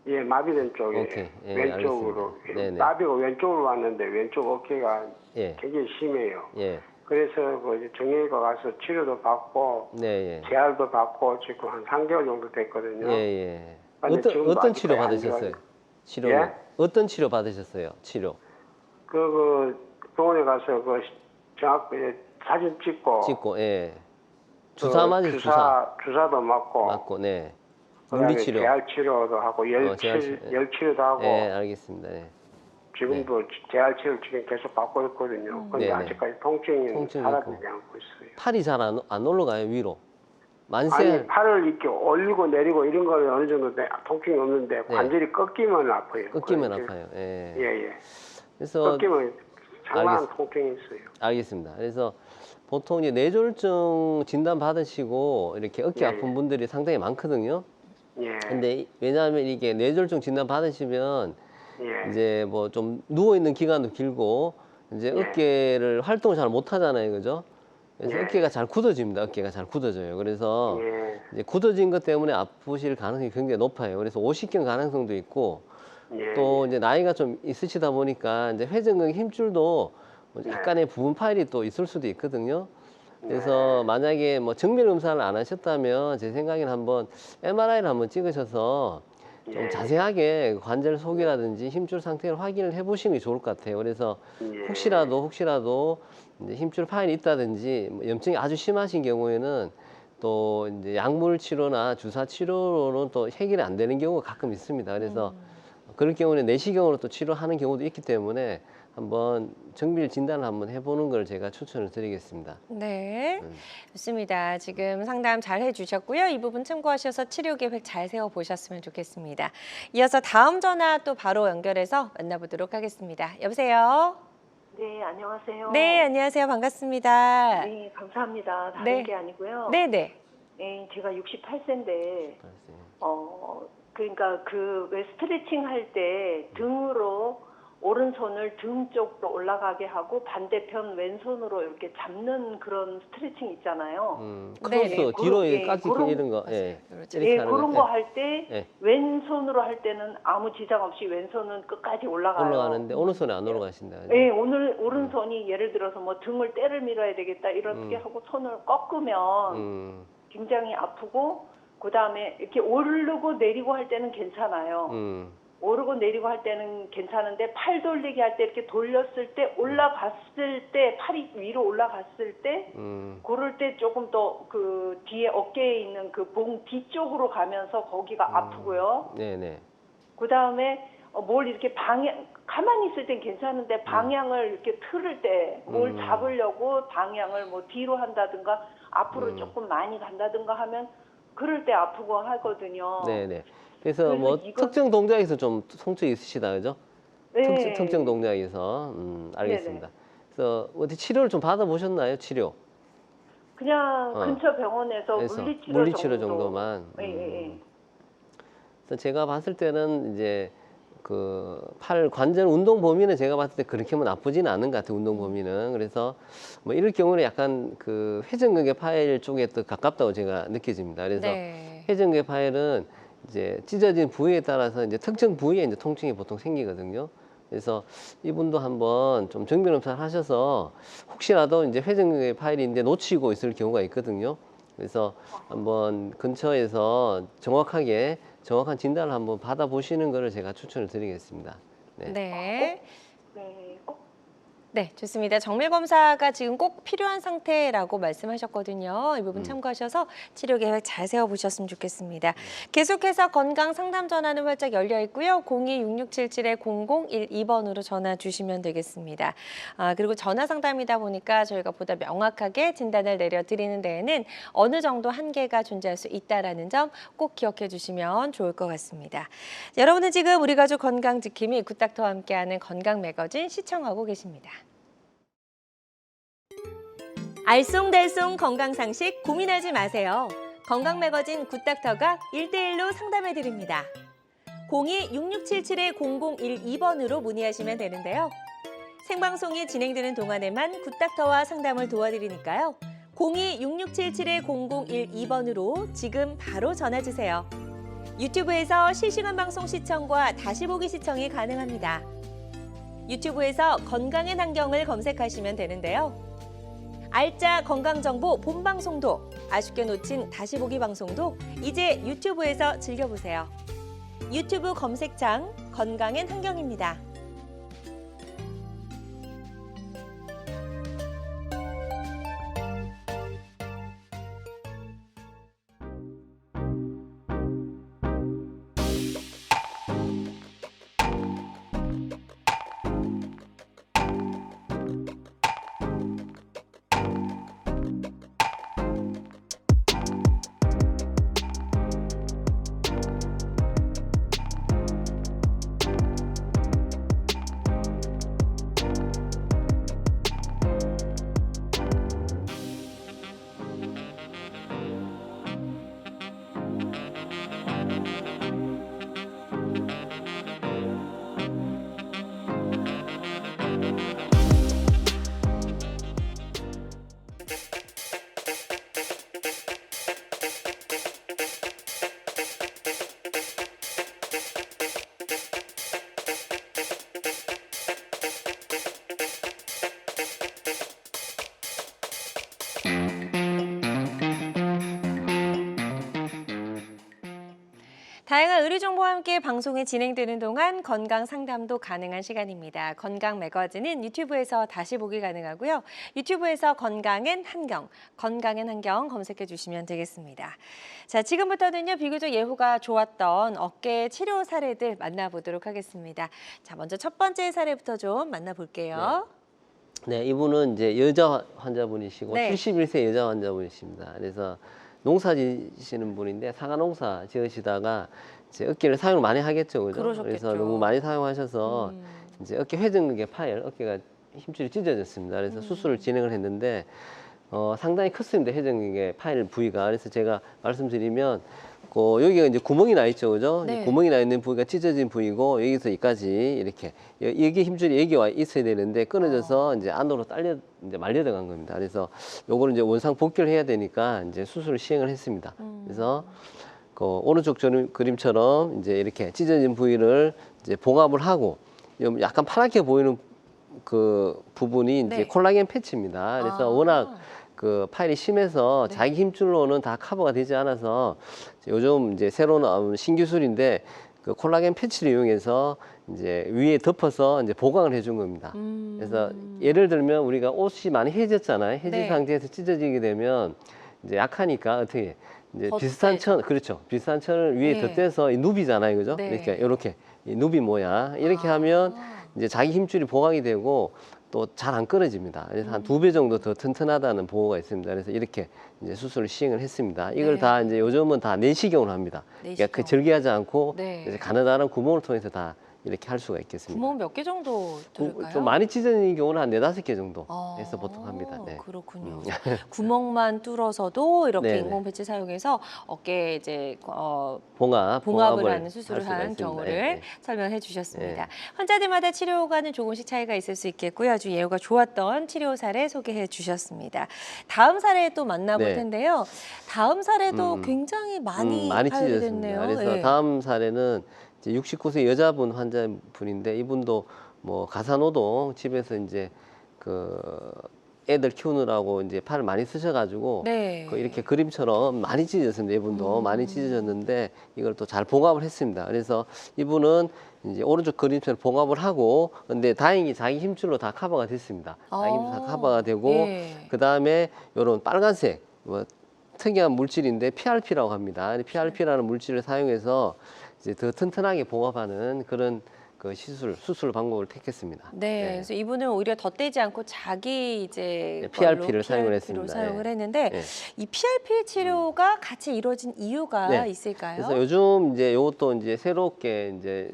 예, 마비된 쪽에 오케이. 예, 왼쪽으로 알겠습니다. 네네. 마비가 왼쪽으로 왔는데 왼쪽 어깨가 예. 굉장히 심해요. 예. 그래서 그 정형외과 가서 치료도 받고 네, 예. 재활도 받고 지금 한 3개월 정도 됐거든요. 예, 예. 근데 지금도 어떤 아직까지 치료 안 받으셨어요? 좋아요. 치료는? 예? 어떤 치료 받으셨어요? 치료. 그 병원에 가서 그 사진 찍고 예. 그 주사 맞으세요, 주사. 주사도 맞고 맞고, 네. 그다음에 물리치료. 재활 치료도 하고 재활치료, 예. 열 치료도 하고 예, 알겠습니다. 예. 지금도 재활 치료 지금 계속 받고 있거든요. 근데 네네. 아직까지 통증이 통증이 사라지지 있고. 않고 있어요. 팔이 잘 안 올라가요, 위로. 만세. 아니 팔을 이렇게 올리고 내리고 이런 거는 어느 정도 통증이 없는데 관절이 꺾이면 아파요. 꺾이면 그러니까 아파요. 예. 예. 그래서 꺾이면 장난한 알겠- 통증이 있어요. 알겠습니다. 그래서 보통 이제 뇌졸중 진단 받으시고 이렇게 어깨 예, 아픈 예. 분들이 상당히 많거든요. 예. 근데 왜냐하면 이게 뇌졸중 진단 받으시면 예. 이제 뭐 좀 누워 있는 기간도 길고 이제 예. 어깨를 활동을 잘 못 하잖아요, 그죠? 그래서 예. 어깨가 잘 굳어집니다. 어깨가 잘 굳어져요. 그래서 예. 이제 굳어진 것 때문에 아프실 가능성이 굉장히 높아요. 그래서 오십견 가능성도 있고 예. 또 이제 나이가 좀 있으시다 보니까 이제 회전근 힘줄도 뭐 네. 약간의 부분 파열이 또 있을 수도 있거든요. 그래서 만약에 뭐 정밀 검사를 안 하셨다면 제 생각에는 한번 MRI를 한번 찍으셔서 좀 예. 자세하게 관절 속이라든지 힘줄 상태를 확인을 해보시는 게 좋을 것 같아요. 그래서 예. 혹시라도 이제 힘줄 파열이 있다든지 뭐 염증이 아주 심하신 경우에는 또 이제 약물 치료나 주사 치료로는 또 해결이 안 되는 경우가 가끔 있습니다. 그래서 그럴 경우는 내시경으로 또 치료하는 경우도 있기 때문에 한번 정밀 진단을 한번 해보는 걸 제가 추천을 드리겠습니다. 네, 좋습니다. 지금 상담 잘 해주셨고요. 이 부분 참고하셔서 치료 계획 잘 세워보셨으면 좋겠습니다. 이어서 다음 전화 또 바로 연결해서 만나보도록 하겠습니다. 여보세요? 네, 안녕하세요. 네, 안녕하세요. 반갑습니다. 네, 감사합니다. 다른 네. 게 아니고요. 네네. 네, 제가 68세인데, 그러니까 그 왜 스트레칭 할 때 등으로 오른손을 등 쪽으로 올라가게 하고 반대편 왼손으로 이렇게 잡는 그런 스트레칭 있잖아요. 크로스 네네. 뒤로 그런- 깍지 그런- 이런 거. 예. 그렇죠. 이렇게 예, 하는 그런 거. 거 할 때 예. 왼손으로 할 때는 아무 지장 없이 왼손은 끝까지 올라가요. 올라가는데 오른손에 안 올라가신다. 그죠? 예, 오른손이 예를 들어서 뭐 등을 때를 밀어야 되겠다 이렇게 하고 손을 꺾으면 음, 굉장히 아프고 그 다음에 이렇게 오르고 내리고 할 때는 괜찮아요. 오르고 내리고 할 때는 괜찮은데 팔 돌리기 할 때 이렇게 돌렸을 때 올라갔을 때 팔이 위로 올라갔을 때 그럴 때 조금 더 그 뒤에 어깨에 있는 그 봉 뒤쪽으로 가면서 거기가 아프고요. 네네. 그 다음에 뭘 이렇게 가만히 있을 땐 괜찮은데 방향을 이렇게 틀을 때 뭘 잡으려고 방향을 뭐 뒤로 한다든가 앞으로 조금 많이 간다든가 하면 그럴 때 아프고 하거든요. 네네. 그래서 그래서 뭐 이거- 특정 동작에서 좀 통증이 있으시다, 그죠? 네. 특정 동작에서 알겠습니다. 그래서 어디 치료를 좀 받아보셨나요? 치료? 그냥 근처 병원에서 그래서 물리치료, 정도만. 예, 예, 예. 그래서 제가 봤을 때는 이제 그 팔 관절 운동 범위는 제가 봤을 때 그렇게 뭐 나쁘지는 않은 것 같아요. 운동 범위는. 그래서 뭐 이럴 경우는 약간 그 회전근개 파일 쪽에 더 가깝다고 제가 느껴집니다. 그래서 네. 회전근개 파일은 이제 찢어진 부위에 따라서 이제 특정 부위에 이제 통증이 보통 생기거든요. 그래서 이분도 한번 좀 정밀검사를 하셔서 혹시라도 이제 회전근개 파일인데 놓치고 있을 경우가 있거든요. 그래서 한번 근처에서 정확한 진단을 한번 받아보시는 것을 제가 추천을 드리겠습니다. 네. 네. 네. 네, 좋습니다. 정밀 검사가 지금 꼭 필요한 상태라고 말씀하셨거든요. 이 부분 참고하셔서 치료 계획 잘 세워보셨으면 좋겠습니다. 계속해서 건강 상담 전화는 활짝 열려 있고요. 02-6677-0012번으로 전화 주시면 되겠습니다. 그리고 전화 상담이다 보니까 저희가 보다 명확하게 진단을 내려드리는 데에는 어느 정도 한계가 존재할 수 있다는 점 꼭 기억해 주시면 좋을 것 같습니다. 여러분은 지금 우리 가족 건강 지킴이 굿닥터와 함께하는 건강 매거진 시청하고 계십니다. 알쏭달쏭 건강상식 고민하지 마세요. 건강 매거진 굿닥터가 1대1로 상담해 드립니다. 02-6677-0012번으로 문의하시면 되는데요. 생방송이 진행되는 동안에만 굿닥터와 상담을 도와드리니까요. 02-6677-0012번으로 지금 바로 전화 주세요. 유튜브에서 실시간 방송 시청과 다시 보기 시청이 가능합니다. 유튜브에서 건강의 환경을 검색하시면 되는데요. 알짜 건강정보 본방송도, 아쉽게 놓친 다시 보기 방송도 이제 유튜브에서 즐겨보세요. 유튜브 검색창 건강엔 환경입니다. 다양한 의료 정보와 함께 방송이 진행되는 동안 건강 상담도 가능한 시간입니다. 건강 매거진은 유튜브에서 다시 보기 가능하고요. 유튜브에서 건강엔 한경 검색해 주시면 되겠습니다. 자, 지금부터는요, 비교적 예후가 좋았던 어깨 치료 사례들 만나보도록 하겠습니다. 자, 먼저 첫 번째 사례부터 좀 만나볼게요. 네, 이분은 이제 여자 환자분이시고 네. 71세 여자 환자분이십니다. 그래서 농사 지시는 분인데 사과 농사 지으시다가 이제 어깨를 사용을 많이 하겠죠, 그죠? 그러셨겠죠. 그래서 너무 많이 사용하셔서 이제 어깨 회전근개 파일, 어깨가 힘줄이 찢어졌습니다. 그래서 수술을 진행을 했는데 상당히 컸습니다, 회전근개 파일 부위가. 그래서 제가 말씀드리면 여기가 이제 구멍이 나 있죠, 그죠? 네. 구멍이 나 있는 부위가 찢어진 부위고 여기서 여기까지 이렇게 여기 힘줄이 여기 와 있어야 되는데 끊어져서 이제 안으로 이제 말려 들어간 겁니다. 그래서 요거를 이제 원상 복귀를 해야 되니까 이제 수술을 시행을 했습니다. 그래서 오른쪽 그림처럼 이제 이렇게 찢어진 부위를 이제 봉합을 하고 약간 파랗게 보이는 그 부분이 이제 네. 콜라겐 패치입니다. 그래서 워낙 그 파열이 심해서 자기 힘줄로는 다 커버가 되지 않아서 요즘 이제 새로 나온 신기술인데 그 콜라겐 패치를 이용해서 이제 위에 덮어서 이제 보강을 해준 겁니다. 그래서 예를 들면 우리가 옷이 많이 해졌잖아요. 해진 네. 상태에서 찢어지게 되면 이제 약하니까 어떻게 이제 덧대죠. 비슷한 천, 그렇죠. 비슷한 천을 위에 네. 덧대서 이 누비잖아요, 그죠? 네. 이렇게 이 누비 모양 이렇게 하면 이제 자기 힘줄이 보강이 되고 또 잘 안 끊어집니다. 그래서 한 2배 정도 더 튼튼하다는 보고가 있습니다. 그래서 이렇게 이제 수술을 시행을 했습니다. 이걸 네. 다 이제 요즘은 다 내시경으로 합니다. 그러니까 그 내시경. 절개하지 않고 네. 이제 가느다란 구멍을 통해서 다 이렇게 할 수가 있겠습니다. 구멍 몇 개 정도 들을까요? 좀 많이 찢어진 경우는 한 4-5개 정도 해서 보통 합니다. 네. 그렇군요. 구멍만 뚫어서도 이렇게 네네. 인공 배치 사용해서 어깨 이제 봉합을 봉합을 하는 수술을 수가 한 있습니다. 경우를 네. 설명해 주셨습니다. 네. 환자들마다 치료가는 조금씩 차이가 있을 수 있겠고요. 아주 예후가 좋았던 치료 사례 소개해 주셨습니다. 다음 사례 또 만나볼 네. 텐데요. 다음 사례도 굉장히 많이 많이 파열이 찢어졌습니다. 됐네요. 그래서 예. 다음 사례는 이제 69세 여자분 환자분인데 이분도 뭐 가사노동 집에서 이제 그 애들 키우느라고 이제 팔을 많이 쓰셔가지고 네. 이렇게 그림처럼 많이 찢어졌습니다. 이분도 많이 찢어졌는데 이걸 또 잘 봉합을 했습니다. 그래서 이분은 이제 오른쪽 그림처럼 봉합을 하고 근데 다행히 자기 힘줄로 다 커버가 됐습니다. 자기 힘줄로 다 커버가 되고 예. 그 다음에 이런 빨간색 뭐 특이한 물질인데 PRP라고 합니다. PRP라는 물질을 사용해서 이제 더 튼튼하게 봉합하는 그런 그 수술 방법을 택했습니다. 네, 그래서 이분은 오히려 덧대지 않고 자기 이제 네, PRP 를 걸로 사용을 PRP 로 했습니다. 사용을 네. 했는데 네. 이 PRP 치료가 같이 이루어진 이유가 네. 있을까요? 그래서 요즘 이제 이것도 이제 새롭게 이제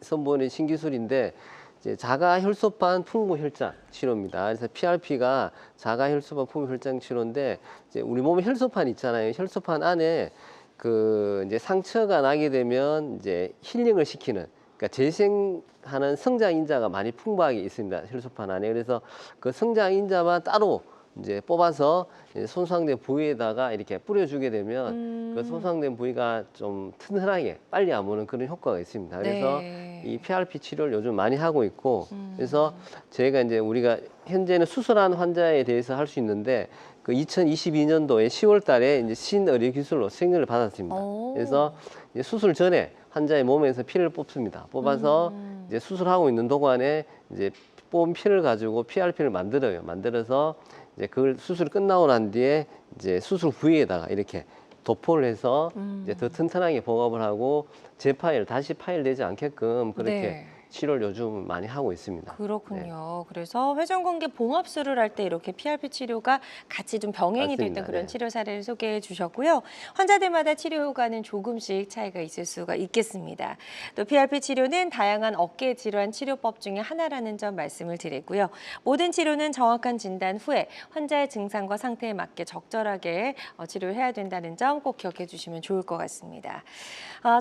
선보이는 신기술인데 이제 자가 혈소판 풍부 혈장 치료입니다. 그래서 PRP가 자가 혈소판 풍부 혈장 치료인데 이제 우리 몸에 혈소판 있잖아요. 혈소판 안에 그 이제 상처가 나게 되면 이제 힐링을 시키는 그러니까 재생하는 성장 인자가 많이 풍부하게 있습니다. 혈소판 안에. 그래서 그 성장 인자만 따로 이제 뽑아서 이제 손상된 부위에다가 이렇게 뿌려주게 되면 그 손상된 부위가 좀 튼튼하게 빨리 아무는 그런 효과가 있습니다. 그래서 네. 이 PRP 치료를 요즘 많이 하고 있고 그래서 저희가 이제 우리가 현재는 수술한 환자에 대해서 할 수 있는데 그 2022년도에 10월 달에 이제 신의료 기술로 승인을 받았습니다. 오. 그래서 이제 수술 전에 환자의 몸에서 피를 뽑습니다. 뽑아서 이제 수술하고 있는 동안에 이제 뽑은 피를 가지고 PRP를 만들어요. 만들어서 이제 그걸 수술이 끝나고 난 뒤에 이제 수술 부위에다가 이렇게 도포를 해서 이제 더 튼튼하게 봉합을 하고 재파열, 다시 파열되지 않게끔 그렇게 네. 치료를 요즘 많이 하고 있습니다. 그렇군요. 그래서 회전근개 봉합술을 할 때 이렇게 PRP 치료가 같이 좀 병행이 맞습니다. 됐던 그런 네. 치료 사례를 소개해 주셨고요. 환자들마다 치료 효과는 조금씩 차이가 있을 수가 있겠습니다. 또 PRP 치료는 다양한 어깨 질환 치료법 중에 하나라는 점 말씀을 드리고요. 모든 치료는 정확한 진단 후에 환자의 증상과 상태에 맞게 적절하게 치료를 해야 된다는 점 꼭 기억해 주시면 좋을 것 같습니다.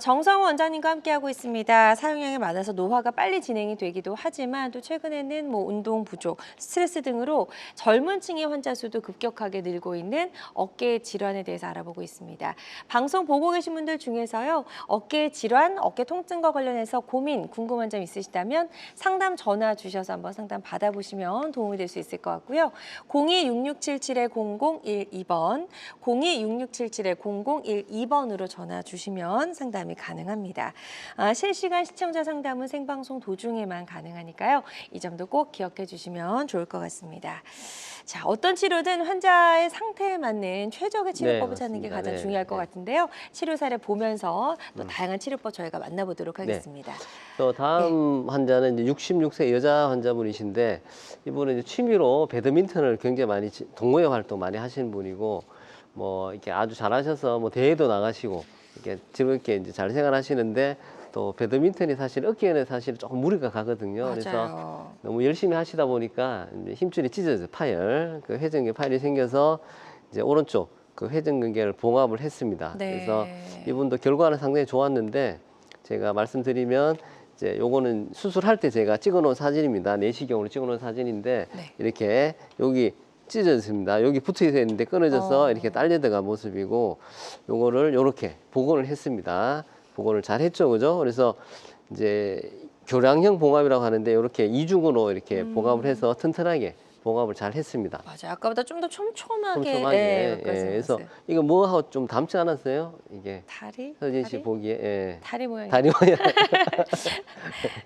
정성호 원장님과 함께하고 있습니다. 사용량이 많아서 노화가 빨리 진행이 되기도 하지만 또 최근에는 뭐 운동 부족, 스트레스 등으로 젊은 층의 환자 수도 급격하게 늘고 있는 어깨 질환에 대해서 알아보고 있습니다. 방송 보고 계신 분들 중에서요. 어깨 질환, 어깨 통증과 관련해서 고민, 궁금한 점 있으시다면 상담 전화 주셔서 한번 상담 받아보시면 도움이 될 수 있을 것 같고요. 02-6677-0012번, 02-6677-0012번으로 전화 주시면 상담이 가능합니다. 실시간 시청자 상담은 생방송 도중에만 가능하니까요. 이 점도 꼭 기억해 주시면 좋을 것 같습니다. 자, 어떤 치료든 환자의 상태에 맞는 최적의 치료법을 찾는 게 맞습니다. 가장 네, 중요할 것 네. 같은데요. 치료 사례 보면서 또 다양한 치료법 저희가 만나보도록 하겠습니다. 또 다음 환자는 이제 66세 여자 환자분이신데 이분은 이제 취미로 배드민턴을 굉장히 많이 동호회 활동 많이 하시는 분이고 뭐 이렇게 아주 잘하셔서 뭐 대회도 나가시고 이렇게 즐겁게 이제 잘 생활하시는데 또 배드민턴이 사실 어깨에는 사실 조금 무리가 가거든요. 그래서 맞아요. 너무 열심히 하시다 보니까 이제 힘줄이 찢어져요. 파열, 그 회전근개 파열이 생겨서 이제 오른쪽 그 회전근개를 봉합을 했습니다. 네. 그래서 이분도 결과는 상당히 좋았는데 제가 말씀드리면 이제 요거는 수술할 때 제가 찍어놓은 사진입니다. 내시경으로 찍어놓은 사진인데 네. 이렇게 여기 찢어졌습니다. 여기 붙어 있는데 끊어져서 이렇게 딸려 들어간 모습이고 요거를 요렇게 복원을 했습니다. 복원을 잘 했죠, 그죠? 그래서 이제 교량형 봉합이라고 하는데 이렇게 이중으로 이렇게 봉합을 해서 튼튼하게 봉합을 잘 했습니다. 맞아요. 아까보다 좀 더 촘촘하게. 촘촘하게. 예, 그래서 이거 뭐하고 좀 닮지 않았어요? 이게 다리? 서진 씨 다리? 보기에 예. 다리 모양. 다리 모양.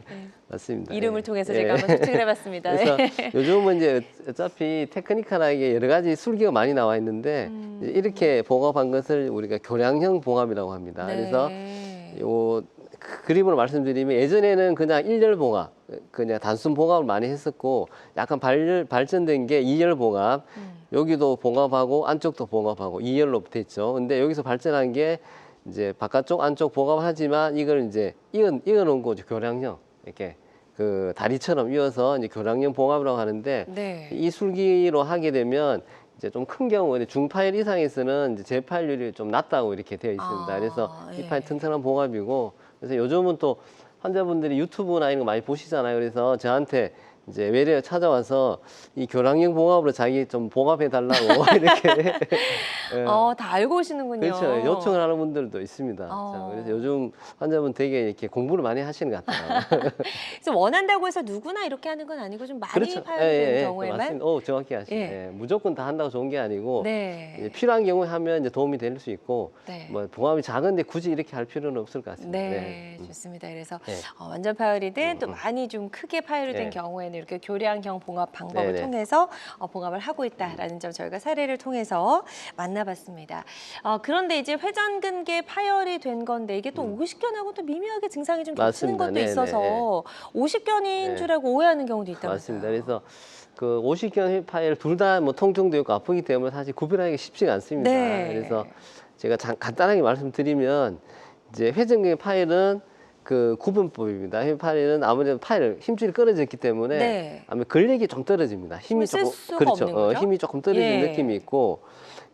네. 맞습니다. 이름을 예. 통해서 예. 제가 한번 추측을 해봤습니다. 그래서 네. 요즘은 이제 어차피 테크니컬하게 여러 가지 술기가 많이 나와 있는데 이제 이렇게 봉합한 것을 우리가 교량형 봉합이라고 합니다. 그래서 요 그림으로 말씀드리면 예전에는 그냥 일열 봉합, 그냥 단순 봉합을 많이 했었고 약간 발전된 게 이열 봉합, 여기도 봉합하고 안쪽도 봉합하고 이열로 됐죠. 근데 여기서 발전한 게 이제 바깥쪽 안쪽 봉합을 하지만 이걸 이제 이어 놓은 거죠. 교량형 이렇게 그 다리처럼 이어서 이제 교량형 봉합이라고 하는데 네. 이 술기로 하게 되면 이제 좀 큰 경우에 중파일 이상에서는 이제 재파일률이 좀 낮다고 이렇게 되어 있습니다. 아, 그래서 예. 이 파일 튼튼한 봉합이고 그래서 요즘은 또 환자분들이 유튜브나 이런 거 많이 보시잖아요. 그래서 저한테 이제 외래 찾아와서 이 교량형 봉합으로 자기 좀 봉합해 달라고 이렇게 예. 다 알고 오시는군요. 그렇죠. 요청을 하는 분들도 있습니다. 어. 그래서 요즘 환자분 되게 이렇게 공부를 많이 하시는 것 같아요. 그래서 원한다고 해서 누구나 이렇게 하는 건 아니고 좀 많이 그렇죠. 파열된 경우에만. 맞습니다. 정확히 아시네. 예. 예, 무조건 다 한다고 좋은 게 아니고 네. 이제 필요한 경우에 하면 이제 도움이 될 수 있고 네. 뭐 봉합이 작은데 굳이 이렇게 할 필요는 없을 것 같습니다. 네, 좋습니다. 그래서 네. 완전 파열이든 또 많이 좀 크게 파열이 된 네. 경우에는 이렇게 교량형 봉합 방법을 네, 네. 통해서 봉합을 하고 있다라는 점 저희가 사례를 통해서 만나봤습니다. 그런데 이제 회전근개 파열이 된 건데 이게 또 오십견하고 또 미묘하게 증상이 좀 겹치는 맞습니다. 것도 네, 있어서 오십견인 네. 줄 알고 오해하는 경우도 있다면서요. 맞습니다. 그래서 그 오십견 파열 둘 다 뭐 통증도 있고 아프기 때문에 사실 구별하기 쉽지가 않습니다. 네. 그래서 제가 간단하게 말씀드리면 이제 회전근개 파열은 그 구분법입니다. 파열은 아무래도 파열 힘줄이 끊어졌기 때문에 네. 아무래도 근력이 좀 떨어집니다. 힘이 힘을 쓸 조금 수가 그렇죠. 없는 거죠? 힘이 조금 떨어진 예. 느낌이 있고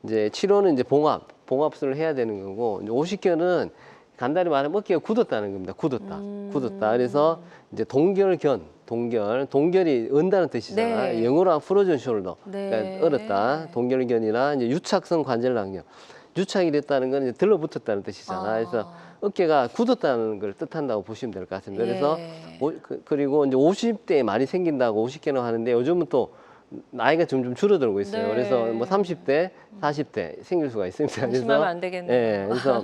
이제 치료는 이제 봉합술을 해야 되는 거고 이제 오십견은 간단히 말하면 어깨가 굳었다는 겁니다. 굳었다. 그래서 이제 동결이 은다는 뜻이잖아요. 네. 영어로 하면 frozen shoulder. 네. 그러니까 얼었다. 동결견이나 이제 유착성 관절낭염. 유착이 됐다는 건 이제 들러붙었다는 뜻이잖아요. 그래서 어깨가 굳었다는 걸 뜻한다고 보시면 될 것 같습니다. 그래서 예. 그리고 이제 50대에 많이 생긴다고 50개나 하는데 요즘은 또 나이가 점점 줄어들고 있어요. 네. 그래서 뭐 30대, 40대 생길 수가 있습니다. 안심하면 안 되겠네요. 예, 그래서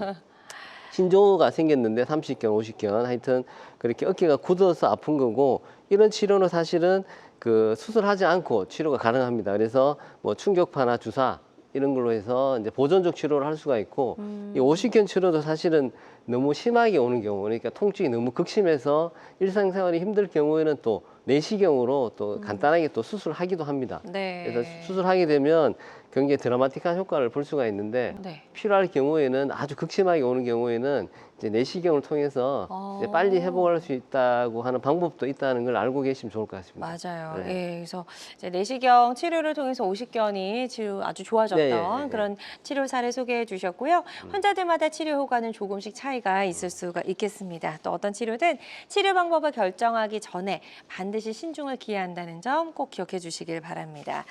신조가 생겼는데 30견, 50견 하여튼 그렇게 어깨가 굳어서 아픈 거고 이런 치료는 사실은 그 수술하지 않고 치료가 가능합니다. 그래서 뭐 충격파나 주사 이런 걸로 해서 이제 보존적 치료를 할 수가 있고 이 오십견 치료도 사실은 너무 심하게 오는 경우 그러니까 통증이 너무 극심해서 일상생활이 힘들 경우에는 또 내시경으로 또 간단하게 또 수술하기도 합니다. 네. 그래서 수술하게 되면 굉장히 드라마틱한 효과를 볼 수가 있는데 네. 필요할 경우에는 아주 극심하게 오는 경우에는 이제 내시경을 통해서 이제 빨리 회복할 수 있다고 하는 방법도 있다는 걸 알고 계시면 좋을 것 같습니다. 맞아요. 네. 예, 그래서 이제 내시경 치료를 통해서 오십견이 치료 아주 좋아졌던 네, 네, 네. 그런 치료 사례 소개해 주셨고요. 환자들마다 치료 효과는 조금씩 차이가 있을 수가 있겠습니다. 또 어떤 치료든 치료 방법을 결정하기 전에 반드시 신중을 기해한다는 점 꼭 기억해 주시길 바랍니다.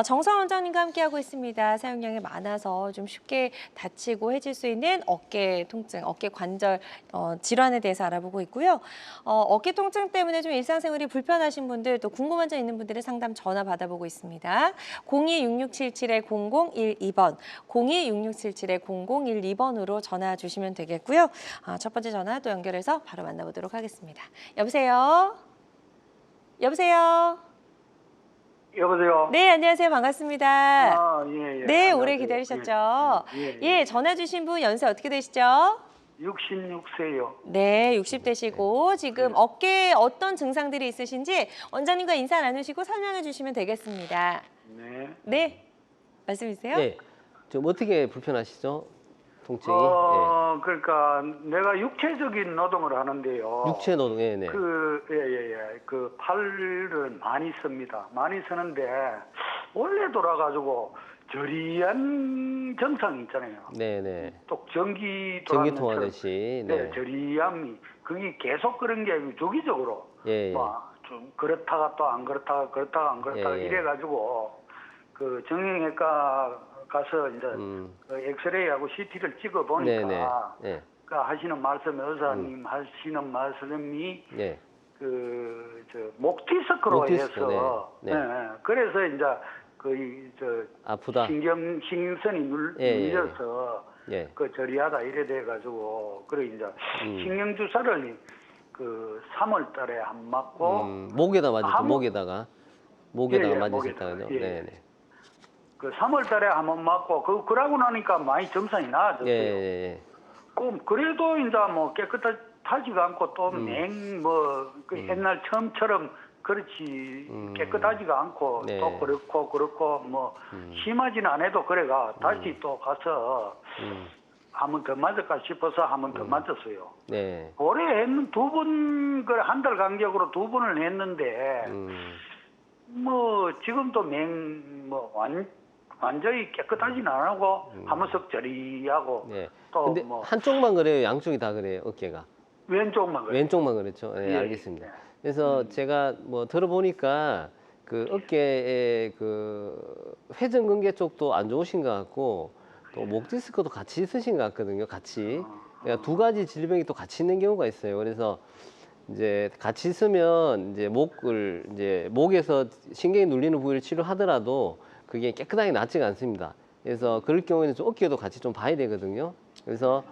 정성 원장님과 함께하고 있습니다. 사용량이 많아서 좀 쉽게 다치고 해질 수 있는 어깨 통증, 어깨 관절 질환에 대해서 알아보고 있고요. 어깨 통증 때문에 좀 일상생활이 불편하신 분들 또 궁금한 점 있는 분들의 상담 전화 받아보고 있습니다. 02-6677-0012번, 02-6677-0012번으로 전화 주시면 되겠고요. 첫 번째 전화 또 연결해서 바로 만나보도록 하겠습니다. 여보세요? 여보세요? 여보세요. 네, 안녕하세요. 반갑습니다. 예, 예. 네, 안녕하세요. 오래 기다리셨죠? 예, 예, 전화 주신 분 연세 어떻게 되시죠? 66세요. 네, 60대시고 지금 어깨에 어떤 증상들이 있으신지 원장님과 인사 나누시고 설명해 주시면 되겠습니다. 네. 네, 말씀 주세요. 네, 좀 어떻게 불편하시죠? 통증이? 그러니까 내가 육체적인 노동을 하는데요. 육체 노동, 네. 그 팔을 많이 씁니다. 많이 쓰는데 원래 돌아가지고 저리한 증상이 있잖아요. 네네. 또 전기 전기 돌아가는 통하듯이. 네, 저리함이 그게 계속 그런 게 아니고 주기적으로 예, 예. 좀 그렇다가 또 안 그렇다가 그렇다가 안 그렇다가 예, 예. 이래가지고 그 정형외과 가서 이제 그 엑스레이하고 CT를 찍어 보니까 네네. 예. 그 하시는 말씀 의사님 하시는 말씀이 예. 목 디스크로 목 디스크, 해서 네. 네. 그래서 이제 그 아프다. 신경선이 예, 예. 눌려서 예. 그 저리하다 이래 돼 가지고 그래 이제 신경 주사를 그 3월 달에 한 맞고 목에다 맞았죠. 한- 목에다가 예, 맞으셨다고요. 목에다가. 예. 네네. 그 3월 달에 한 번 맞고 그러고 나니까 많이 점상이 나아졌어요. 예, 예, 그래도 이제 뭐 깨끗하지가 않고 또 그 옛날 처음처럼 그렇지 깨끗하지가 않고 네. 또 그렇고 뭐 심하지는 않아도 그래가 다시 또 가서 한 번 더 맞을까 싶어서 한 번 더 맞았어요. 네. 올해 했는 두 번, 한 달 간격으로 두 번을 했는데 뭐 지금도 완전히 깨끗하지는 안 하고 한 번씩 저리하고 네. 또 근데 뭐 한쪽만 그래요? 양쪽이 다 그래요? 어깨가? 왼쪽만 그래요. 왼쪽만 그렇죠. 네, 예, 알겠습니다. 예. 그래서 제가 뭐 들어보니까 그 어깨의 그 회전근개 쪽도 안 좋으신 것 같고 또 목 디스크도 같이 있으신 것 같거든요. 같이. 그러니까 두 가지 질병이 또 같이 있는 경우가 있어요. 그래서 이제 같이 있으면 이제 목에서 신경이 눌리는 부위를 치료하더라도 그게 깨끗하게 낫지가 않습니다. 그래서 그럴 경우에는 좀 어깨도 같이 좀 봐야 되거든요. 그래서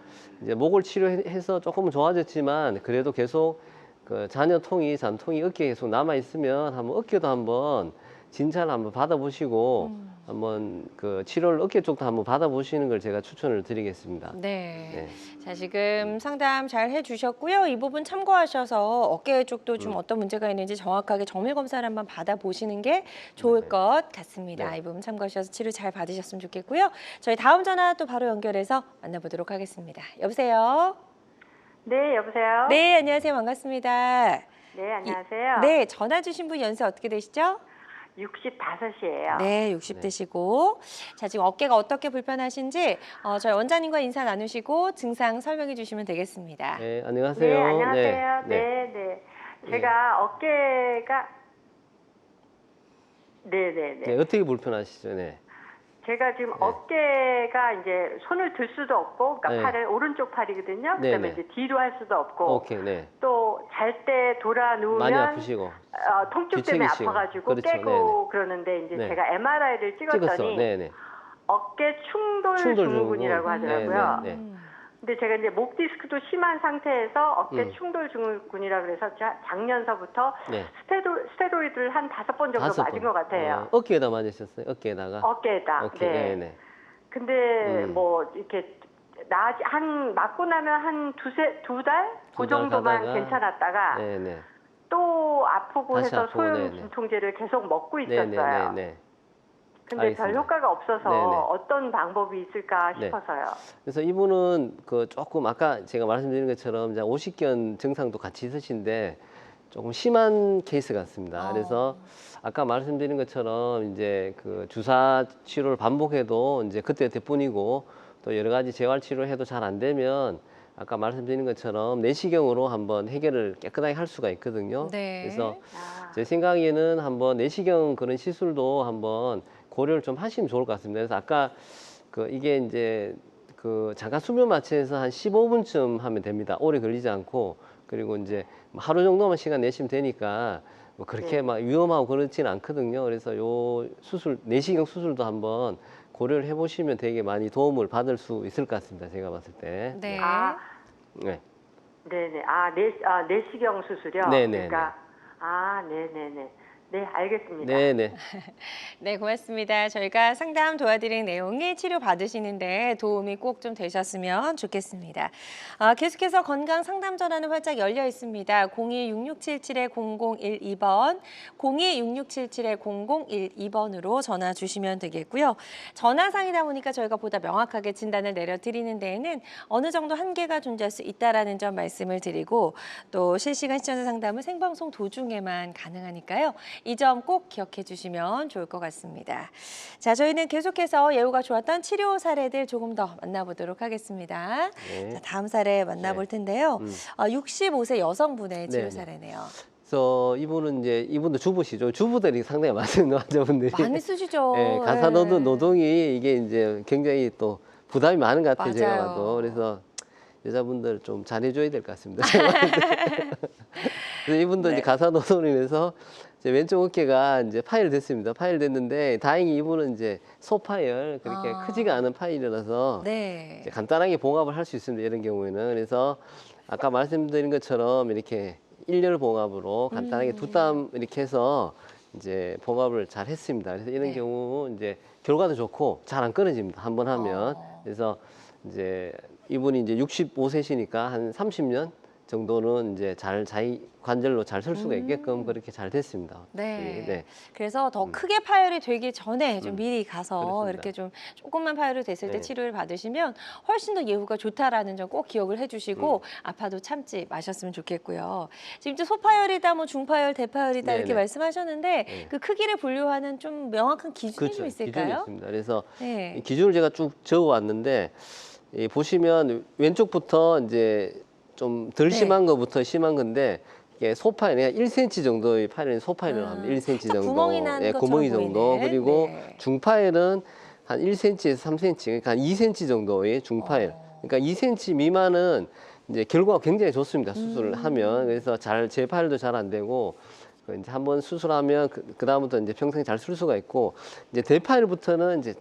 이제 목을 치료해서 조금은 좋아졌지만 그래도 계속 그 잔통이 어깨에 계속 남아 있으면 한번 어깨도 한번 진찰을 한번 받아보시고 한번 그 치료를 어깨 쪽도 한번 받아보시는 걸 제가 추천을 드리겠습니다. 네. 자, 지금 상담 잘 해주셨고요. 이 부분 참고하셔서 어깨 쪽도 좀 어떤 문제가 있는지 정확하게 정밀 검사를 한번 받아보시는 게 좋을 네. 것 같습니다. 네. 이 부분 참고하셔서 치료 잘 받으셨으면 좋겠고요. 저희 다음 전화 또 바로 연결해서 만나보도록 하겠습니다. 여보세요? 네, 여보세요? 네, 안녕하세요. 반갑습니다. 네, 안녕하세요. 네, 전화 주신 분 연세 어떻게 되시죠? 65이에요. 네, 60대시고. 자, 지금 어깨가 어떻게 불편하신지 저희 원장님과 인사 나누시고 증상 설명해 주시면 되겠습니다. 네, 안녕하세요. 네, 안녕하세요. 네. 네, 네. 제가 어깨가 네, 어떻게 불편하시죠? 네. 제가 지금 어깨가 이제 손을 들 수도 없고, 그러니까 네. 팔을 오른쪽 팔이거든요. 네, 그다음에 네. 이제 뒤로 할 수도 없고, 오케이, 네. 또 잘 때 돌아 많이 누우면 아프시고. 통증 때문에 뒤척이시고. 아파가지고 그렇죠. 깨고 네네. 그러는데 이제 네. 제가 MRI를 찍었어. 찍었더니 네네. 어깨 충돌 증후군이라고 하더라고요. 네, 네. 근데 제가 이제 목 디스크도 심한 상태에서 어깨 음. 충돌 증후군이라 그래서 작년서부터 네. 스테로이드를 한 5번 정도 맞은 것 같아요. 어깨에다 맞으셨어요? 어깨에다가? 어깨에다. 오케이. 네. 네네. 근데 뭐 이렇게 맞고 나면 한 두 달? 그 달 정도만 가다가. 괜찮았다가 네네. 또 아프고 다시 해서 아프고, 소염 네네. 진통제를 계속 먹고 있었어요. 네네네. 근데 별 알겠습니다. 효과가 없어서 네네. 어떤 방법이 있을까 네. 싶어서요. 그래서 이분은 그 조금 아까 제가 말씀드린 것처럼 오십견 증상도 같이 있으신데 조금 심한 케이스 같습니다. 그래서 아까 말씀드린 것처럼 이제 그 주사 치료를 반복해도 이제 그때뿐이고 또 여러 가지 재활 치료를 해도 잘 안 되면 아까 말씀드린 것처럼 내시경으로 한번 해결을 깨끗하게 할 수가 있거든요. 네. 그래서 아, 제 생각에는 한번 내시경 그런 시술도 한번 고려를 좀 하시면 좋을 것 같습니다. 그래서 아까 그 이게 이제 그 잠깐 수면 마취해서 한 15분쯤 하면 됩니다. 오래 걸리지 않고 그리고 이제 하루 정도만 시간 내시면 되니까 뭐 그렇게 네. 막 위험하고 그렇지는 않거든요. 그래서 요 수술 내시경 수술도 한번 고려를 해보시면 되게 많이 도움을 받을 수 있을 것 같습니다. 제가 봤을 때. 네. 아, 네. 네네. 내시경 수술이요? 네네네. 그러니까, 네네네. 네, 알겠습니다. 네네. 네, 고맙습니다. 저희가 상담 도와드린 내용이 치료 받으시는데 도움이 꼭 좀 되셨으면 좋겠습니다. 계속해서 건강 상담 전화는 활짝 열려 있습니다. 02-6677-0012번, 02-6677-0012번으로 전화 주시면 되겠고요. 전화상이다 보니까 저희가 보다 명확하게 진단을 내려드리는 데에는 어느 정도 한계가 존재할 수 있다라는 점 말씀을 드리고 또 실시간 시청자 상담은 생방송 도중에만 가능하니까요. 이 점 꼭 기억해 주시면 좋을 것 같습니다. 자, 저희는 계속해서 예후가 좋았던 치료 사례들 조금 더 만나보도록 하겠습니다. 네. 자, 다음 사례 만나볼 텐데요. 65세 여성분의 치료 네, 네. 사례네요. 그래서 이분도 주부시죠. 주부들이 상당히 많은 환자분들이 많이 쓰시죠. 예, 가사 네. 노동이 이게 이제 굉장히 또 부담이 많은 것 같아요. 제가 맞아요. 봐도. 그래서 여자분들 좀 잘해줘야 될 것 같습니다. 그래서 이분도 네. 이제 가사 노동으로 인해서 이제 왼쪽 어깨가 이제 파열됐습니다. 파열됐는데 다행히 이분은 이제 소파열 그렇게 크지가 않은 파열이라서 네. 이제 간단하게 봉합을 할 수 있습니다. 이런 경우에는. 그래서 아까 말씀드린 것처럼 이렇게 일렬 봉합으로 간단하게 두 땀 이렇게 해서 이제 봉합을 잘 했습니다. 그래서 이런 네. 경우 이제 결과도 좋고 잘 안 끊어집니다. 한번 하면. 그래서 이제 이분이 이제 65세시니까 한 30년 정도는 이제 잘 자기 관절로 잘 설 수가 있게끔 그렇게 잘 됐습니다. 네. 네. 그래서 더 크게 파열이 되기 전에 좀 미리 가서 그렇습니다. 이렇게 좀 조금만 파열이 됐을 때 네. 치료를 받으시면 훨씬 더 예후가 좋다라는 점 꼭 기억을 해주시고 아파도 참지 마셨으면 좋겠고요. 지금 이제 소파열이다, 뭐 중파열, 대파열이다 네, 이렇게 네. 말씀하셨는데 네. 그 크기를 분류하는 좀 명확한 기준이 그렇죠. 좀 기준이 있을까요? 있습니다. 그래서 네. 이 기준을 제가 쭉 적어왔는데 보시면 왼쪽부터 이제 좀 덜 네. 심한 것부터 심한 건데 이게 소파열, 1cm 정도의 파열은 소파열이라고 합니다. 1cm 살짝 정도, 구멍이 난 것처럼 구멍이 정도. 보이네. 그리고 네. 중파열은 한 1cm에서 3cm, 그러니까 한 2cm 정도의 중파열. 그러니까 2cm 미만은 이제 결과가 굉장히 좋습니다. 수술을 하면. 그래서 재파열도 잘 안 되고 이제 한번 수술하면 그 다음부터 이제 평생 잘 쓸 수가 있고 이제 대파열부터는 이제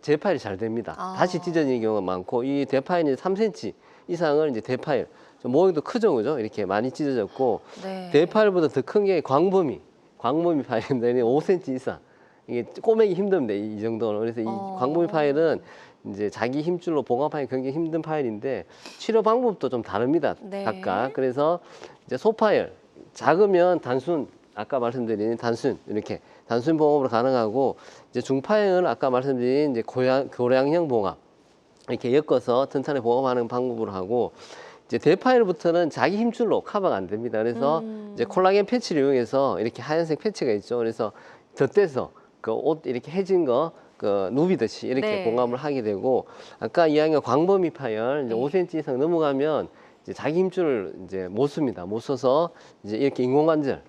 재파열이 잘 됩니다. 다시 찢어지는 경우가 많고 이 대파열이 3cm 이상을 이제 대파열. 모양도 크죠, 그죠? 이렇게 많이 찢어졌고 네. 대파열보다 더 큰 게 광범위 파열입니다. 5cm 이상. 이게 꼬매기 힘듭니다. 이 정도는. 그래서 이 광범위 파열은 이제 자기 힘줄로 봉합하기 굉장히 힘든 파열인데 치료 방법도 좀 다릅니다. 네. 각각. 그래서 이제 소파열 작으면 단순 아까 말씀드린 단순 이렇게 단순 봉합으로 가능하고 이제 중파열은 아까 말씀드린 이제 고량형 봉합 이렇게 엮어서 튼튼하게 봉합하는 방법으로 하고 이제 대파열부터는 자기 힘줄로 커버가 안 됩니다. 그래서 이제 콜라겐 패치를 이용해서 이렇게 하얀색 패치가 있죠. 그래서 덧대서 그 옷 이렇게 해진 거 누비듯이 이렇게 네. 봉합을 하게 되고 아까 이야기한 광범위 파열 이제 5cm 이상 넘어가면 이제 자기 힘줄을 이제 못 씁니다. 못 써서 이제 이렇게 인공관절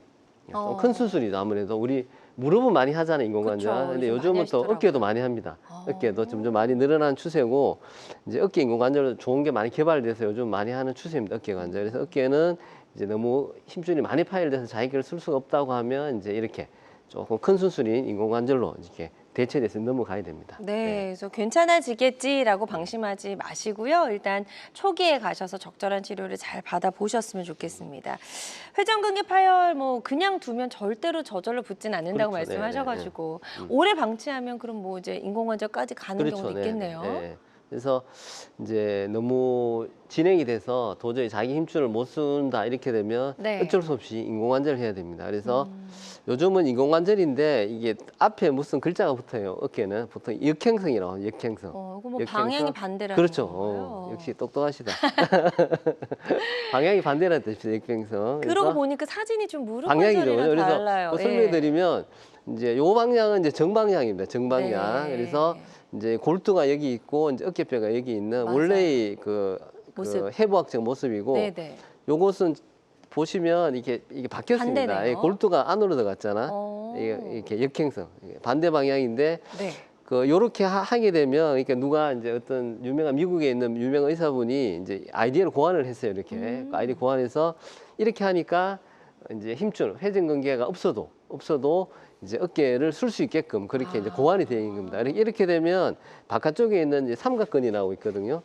좀 큰 수술이죠. 아무래도 우리 무릎은 많이 하잖아요, 인공관절. 그쵸, 근데 요즘 요즘은 많이 또 하시더라고요. 어깨도 많이 합니다. 어깨도 점점 많이 늘어나는 추세고 이제 어깨 인공관절 좋은 게 많이 개발돼서 요즘 많이 하는 추세입니다. 어깨 관절. 그래서 어깨는 이제 너무 힘줄이 많이 파열돼서 자기를 쓸 수가 없다고 하면 이제 이렇게 조금 큰 수술인 인공관절로 이렇게 대체돼서 넘어가야 됩니다. 네, 그래서 괜찮아지겠지라고 방심하지 마시고요. 일단 초기에 가셔서 적절한 치료를 잘 받아보셨으면 좋겠습니다. 회전근개 파열 뭐 그냥 두면 절대로 저절로 붙진 않는다고 그렇죠. 말씀하셔가지고 오래 방치하면 그럼 뭐 이제 인공관절까지 가는 경우도 네, 있겠네요. 네. 그래서 이제 너무 진행이 돼서 도저히 자기 힘줄을 못 쓴다 이렇게 되면 네. 어쩔 수 없이 인공관절을 해야 됩니다. 그래서 요즘은 인공관절인데 이게 앞에 무슨 글자가 붙어요. 어깨는 보통 역행성이라고 해요. 역행성. 이거 뭐 역행성? 방향이 반대라는 그렇죠. 거예요. 역시 똑똑하시다. 방향이 반대라는 뜻이죠. 역행성. 그러고 보니까 사진이 좀 무릎 방향이죠. 관절이랑 그래서 달라요. 뭐 예. 설명드리면 이제 요 방향은 이제 정방향입니다. 정방향. 네. 그래서 이제 골두가 여기 있고 이제 어깨뼈가 여기 있는 맞아요. 원래의 모습. 해부학적 모습이고 네네. 요것은 보시면 이게 바뀌었습니다. 반대네요. 이 골두가 안으로 들어갔잖아. 이게 이렇게 역행성 이게 반대 방향인데 네. 요렇게 하게 되면 그러니까 누가 이제 어떤 유명한 미국에 있는 유명한 의사분이 이제 아이디어를 고안을 했어요. 이렇게 그 아이디어 고안해서 이렇게 하니까 이제 힘줄 회전근개가 없어도 이제 어깨를 쓸 수 있게끔 그렇게 이제 고안이 되어 있는 겁니다. 이렇게 되면 바깥쪽에 있는 이제 삼각근이 나오고 있거든요.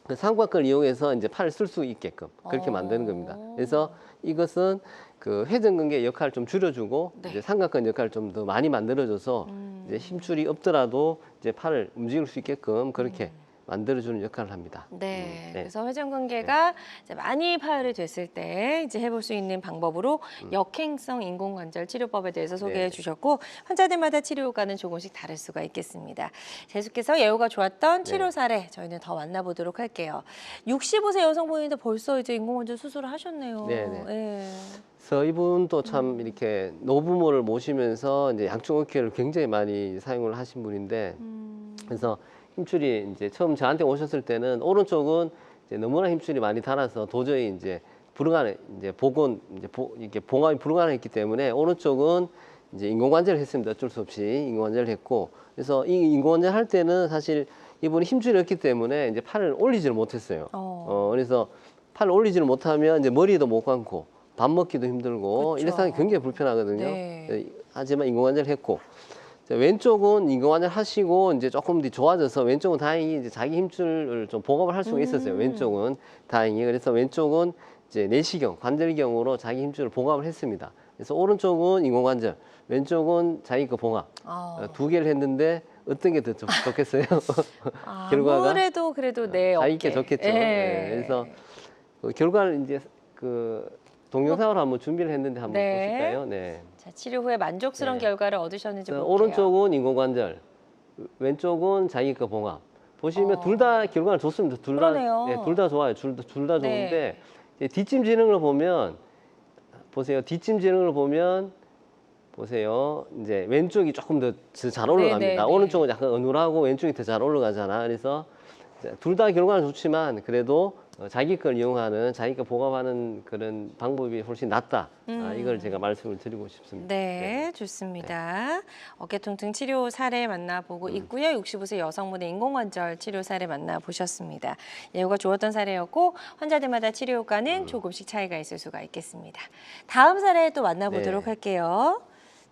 그 삼각근을 이용해서 이제 팔을 쓸 수 있게끔 그렇게 만드는 겁니다. 그래서 이것은 그 회전근개 역할을 좀 줄여주고 네. 이제 삼각근 역할을 좀 더 많이 만들어줘서 이제 힘줄이 없더라도 이제 팔을 움직일 수 있게끔 그렇게 만들어주는 역할을 합니다. 네. 네. 그래서 회전근개가 이제 많이 파열이 됐을 때 이제 해볼 수 있는 방법으로 역행성 인공관절 치료법에 대해서 소개해 네. 주셨고 환자들마다 치료 효과는 조금씩 다를 수가 있겠습니다. 계속해서 예후가 좋았던 치료 네. 사례 저희는 더 만나보도록 할게요. 65세 여성분인데 벌써 이제 인공관절 수술을 하셨네요. 네, 네. 예. 그래서 이분도 참 이렇게 노부모를 모시면서 이제 양쪽 어깨를 굉장히 많이 사용을 하신 분인데 그래서 힘줄이 이제 처음 저한테 오셨을 때는 오른쪽은 이제 너무나 힘줄이 많이 닳아서 도저히 이제 불가능 이제 이렇게 봉합이 불가능했기 때문에 오른쪽은 이제 인공관절을 했습니다. 어쩔 수 없이 인공관절을 했고 그래서 이 인공관절 할 때는 사실 이분이 힘줄이 없기 때문에 이제 팔을 올리지를 못했어요. 그래서 팔을 올리지를 못하면 이제 머리도 못 감고 밥 먹기도 힘들고 그쵸. 일상이 굉장히 불편하거든요. 네. 하지만 인공관절을 했고 왼쪽은 인공관절 하시고 이제 조금 더 좋아져서 왼쪽은 다행히 이제 자기 힘줄을 좀 봉합을 할 수가 있었어요. 왼쪽은 다행히 그래서 왼쪽은 이제 내시경 관절경으로 자기 힘줄을 봉합을 했습니다. 그래서 오른쪽은 인공관절, 왼쪽은 자기 거 봉합 두 개를 했는데 어떤 게 더 좋겠어요? 결과가 아무래도 그래도 내 자기 어깨. 게 좋겠죠. 예. 네, 그래서 그 결과를 이제 그 동영상으로 한번 준비를 했는데 한번 네. 보실까요? 네. 자, 치료 후에 만족스러운 네. 결과를 얻으셨는지 그래서 볼게요. 오른쪽은 인공관절, 왼쪽은 자기 거 봉합. 보시면 둘 다 결과가 좋습니다. 둘 다, 그러네요. 네, 둘 다 좋아요. 둘 다 좋은데 네. 이제 뒷짐 지능을 보면 보세요. 뒷짐 지능을 보면 보세요. 이제 왼쪽이 조금 더 잘 올라갑니다. 네, 네, 네. 오른쪽은 약간 어눌하고 왼쪽이 더 잘 올라가잖아. 그래서 둘 다 결과는 좋지만 그래도 자기 걸 이용하는 자기 거 봉합하는 그런 방법이 훨씬 낫다. 이걸 제가 말씀을 드리고 싶습니다. 네, 좋습니다. 어깨 통증 치료 사례 만나보고 있고요. 65세 여성분의 인공관절 치료 사례 만나보셨습니다. 예후가 좋았던 사례였고 환자들마다 치료 효과는 조금씩 차이가 있을 수가 있겠습니다. 다음 사례 또 만나보도록 네. 할게요.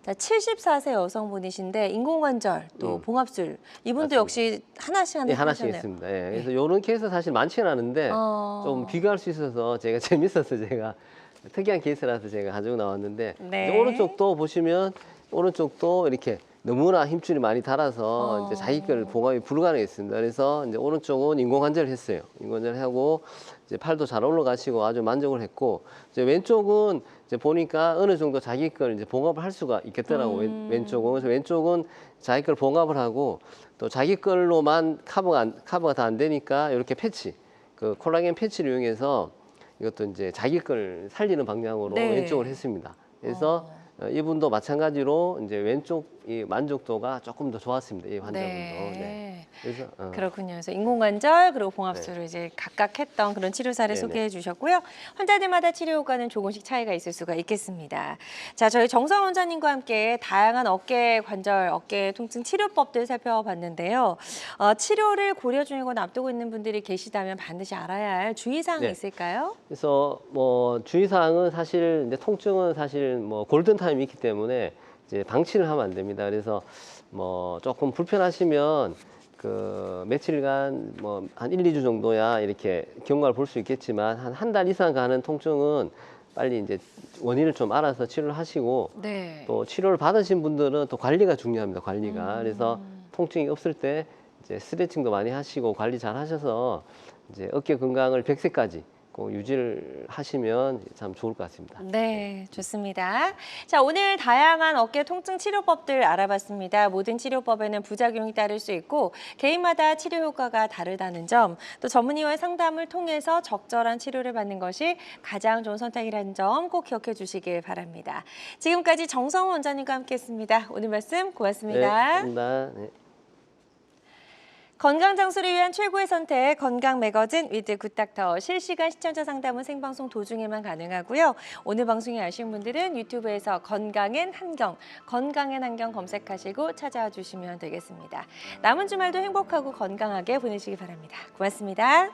자, 74세 여성분이신데 인공관절 또 봉합술 이분도 맞습니다. 역시 하나씩 예, 하나씩 하셨네요. 있습니다. 예, 그래서 이런 케이스 사실 많지는 않은데 좀 비교할 수 있어서 제가 재밌어서 제가 특이한 케이스라서 제가 가지고 나왔는데 네. 이제 오른쪽도 보시면 오른쪽도 이렇게 너무나 힘줄이 많이 닳아서 이제 자기 걸 봉합이 불가능했습니다. 그래서 이제 오른쪽은 인공관절을 했어요. 인공관절을 하고 이제 팔도 잘 올라가시고 아주 만족을 했고 이제 왼쪽은 이제 보니까 어느 정도 자기 걸 이제 봉합을 할 수가 있겠더라고 왼쪽은. 그래서 왼쪽은 자기 걸 봉합을 하고 또 자기 걸로만 커버가 다 안 되니까 이렇게 패치, 그 콜라겐 패치를 이용해서 이것도 이제 자기 걸 살리는 방향으로 네. 왼쪽을 했습니다. 그래서 이분도 마찬가지로 이제 왼쪽 이 만족도가 조금 더 좋았습니다. 이 환자분도. 네. 그래서 그렇군요. 그래서 인공관절 그리고 봉합술을 이제 각각 했던 그런 치료 사례 네네. 소개해 주셨고요. 환자들마다 치료 효과는 조금씩 차이가 있을 수가 있겠습니다. 자, 저희 정성 원장님과 함께 다양한 어깨 관절, 어깨 통증 치료법들 살펴봤는데요. 치료를 고려 중이거나 앞두고 있는 분들이 계시다면 반드시 알아야 할 주의사항이 네. 있을까요? 그래서 뭐 주의사항은 사실 이제 통증은 사실 뭐 골든 타임이 있기 때문에 이제 방치를 하면 안 됩니다. 그래서 뭐 조금 불편하시면 그 며칠간 뭐 한 1, 2주 정도야 이렇게 경과를 볼 수 있겠지만 한 달 이상 가는 통증은 빨리 이제 원인을 좀 알아서 치료를 하시고 네. 또 치료를 받으신 분들은 또 관리가 중요합니다. 관리가. 그래서 통증이 없을 때 이제 스트레칭도 많이 하시고 관리 잘 하셔서 이제 어깨 건강을 100세까지 꼭 유지를 하시면 참 좋을 것 같습니다. 네, 좋습니다. 자, 오늘 다양한 어깨 통증 치료법들 알아봤습니다. 모든 치료법에는 부작용이 따를 수 있고 개인마다 치료 효과가 다르다는 점, 또 전문의와의 상담을 통해서 적절한 치료를 받는 것이 가장 좋은 선택이라는 점 꼭 기억해 주시길 바랍니다. 지금까지 정성훈 원장님과 함께했습니다. 오늘 말씀 고맙습니다. 네, 감사합니다. 네. 건강 장수를 위한 최고의 선택 건강 매거진 위드 굿닥터 실시간 시청자 상담은 생방송 도중에만 가능하고요. 오늘 방송이 아쉬운 분들은 유튜브에서 건강엔 한경 검색하시고 찾아와 주시면 되겠습니다. 남은 주말도 행복하고 건강하게 보내시기 바랍니다. 고맙습니다.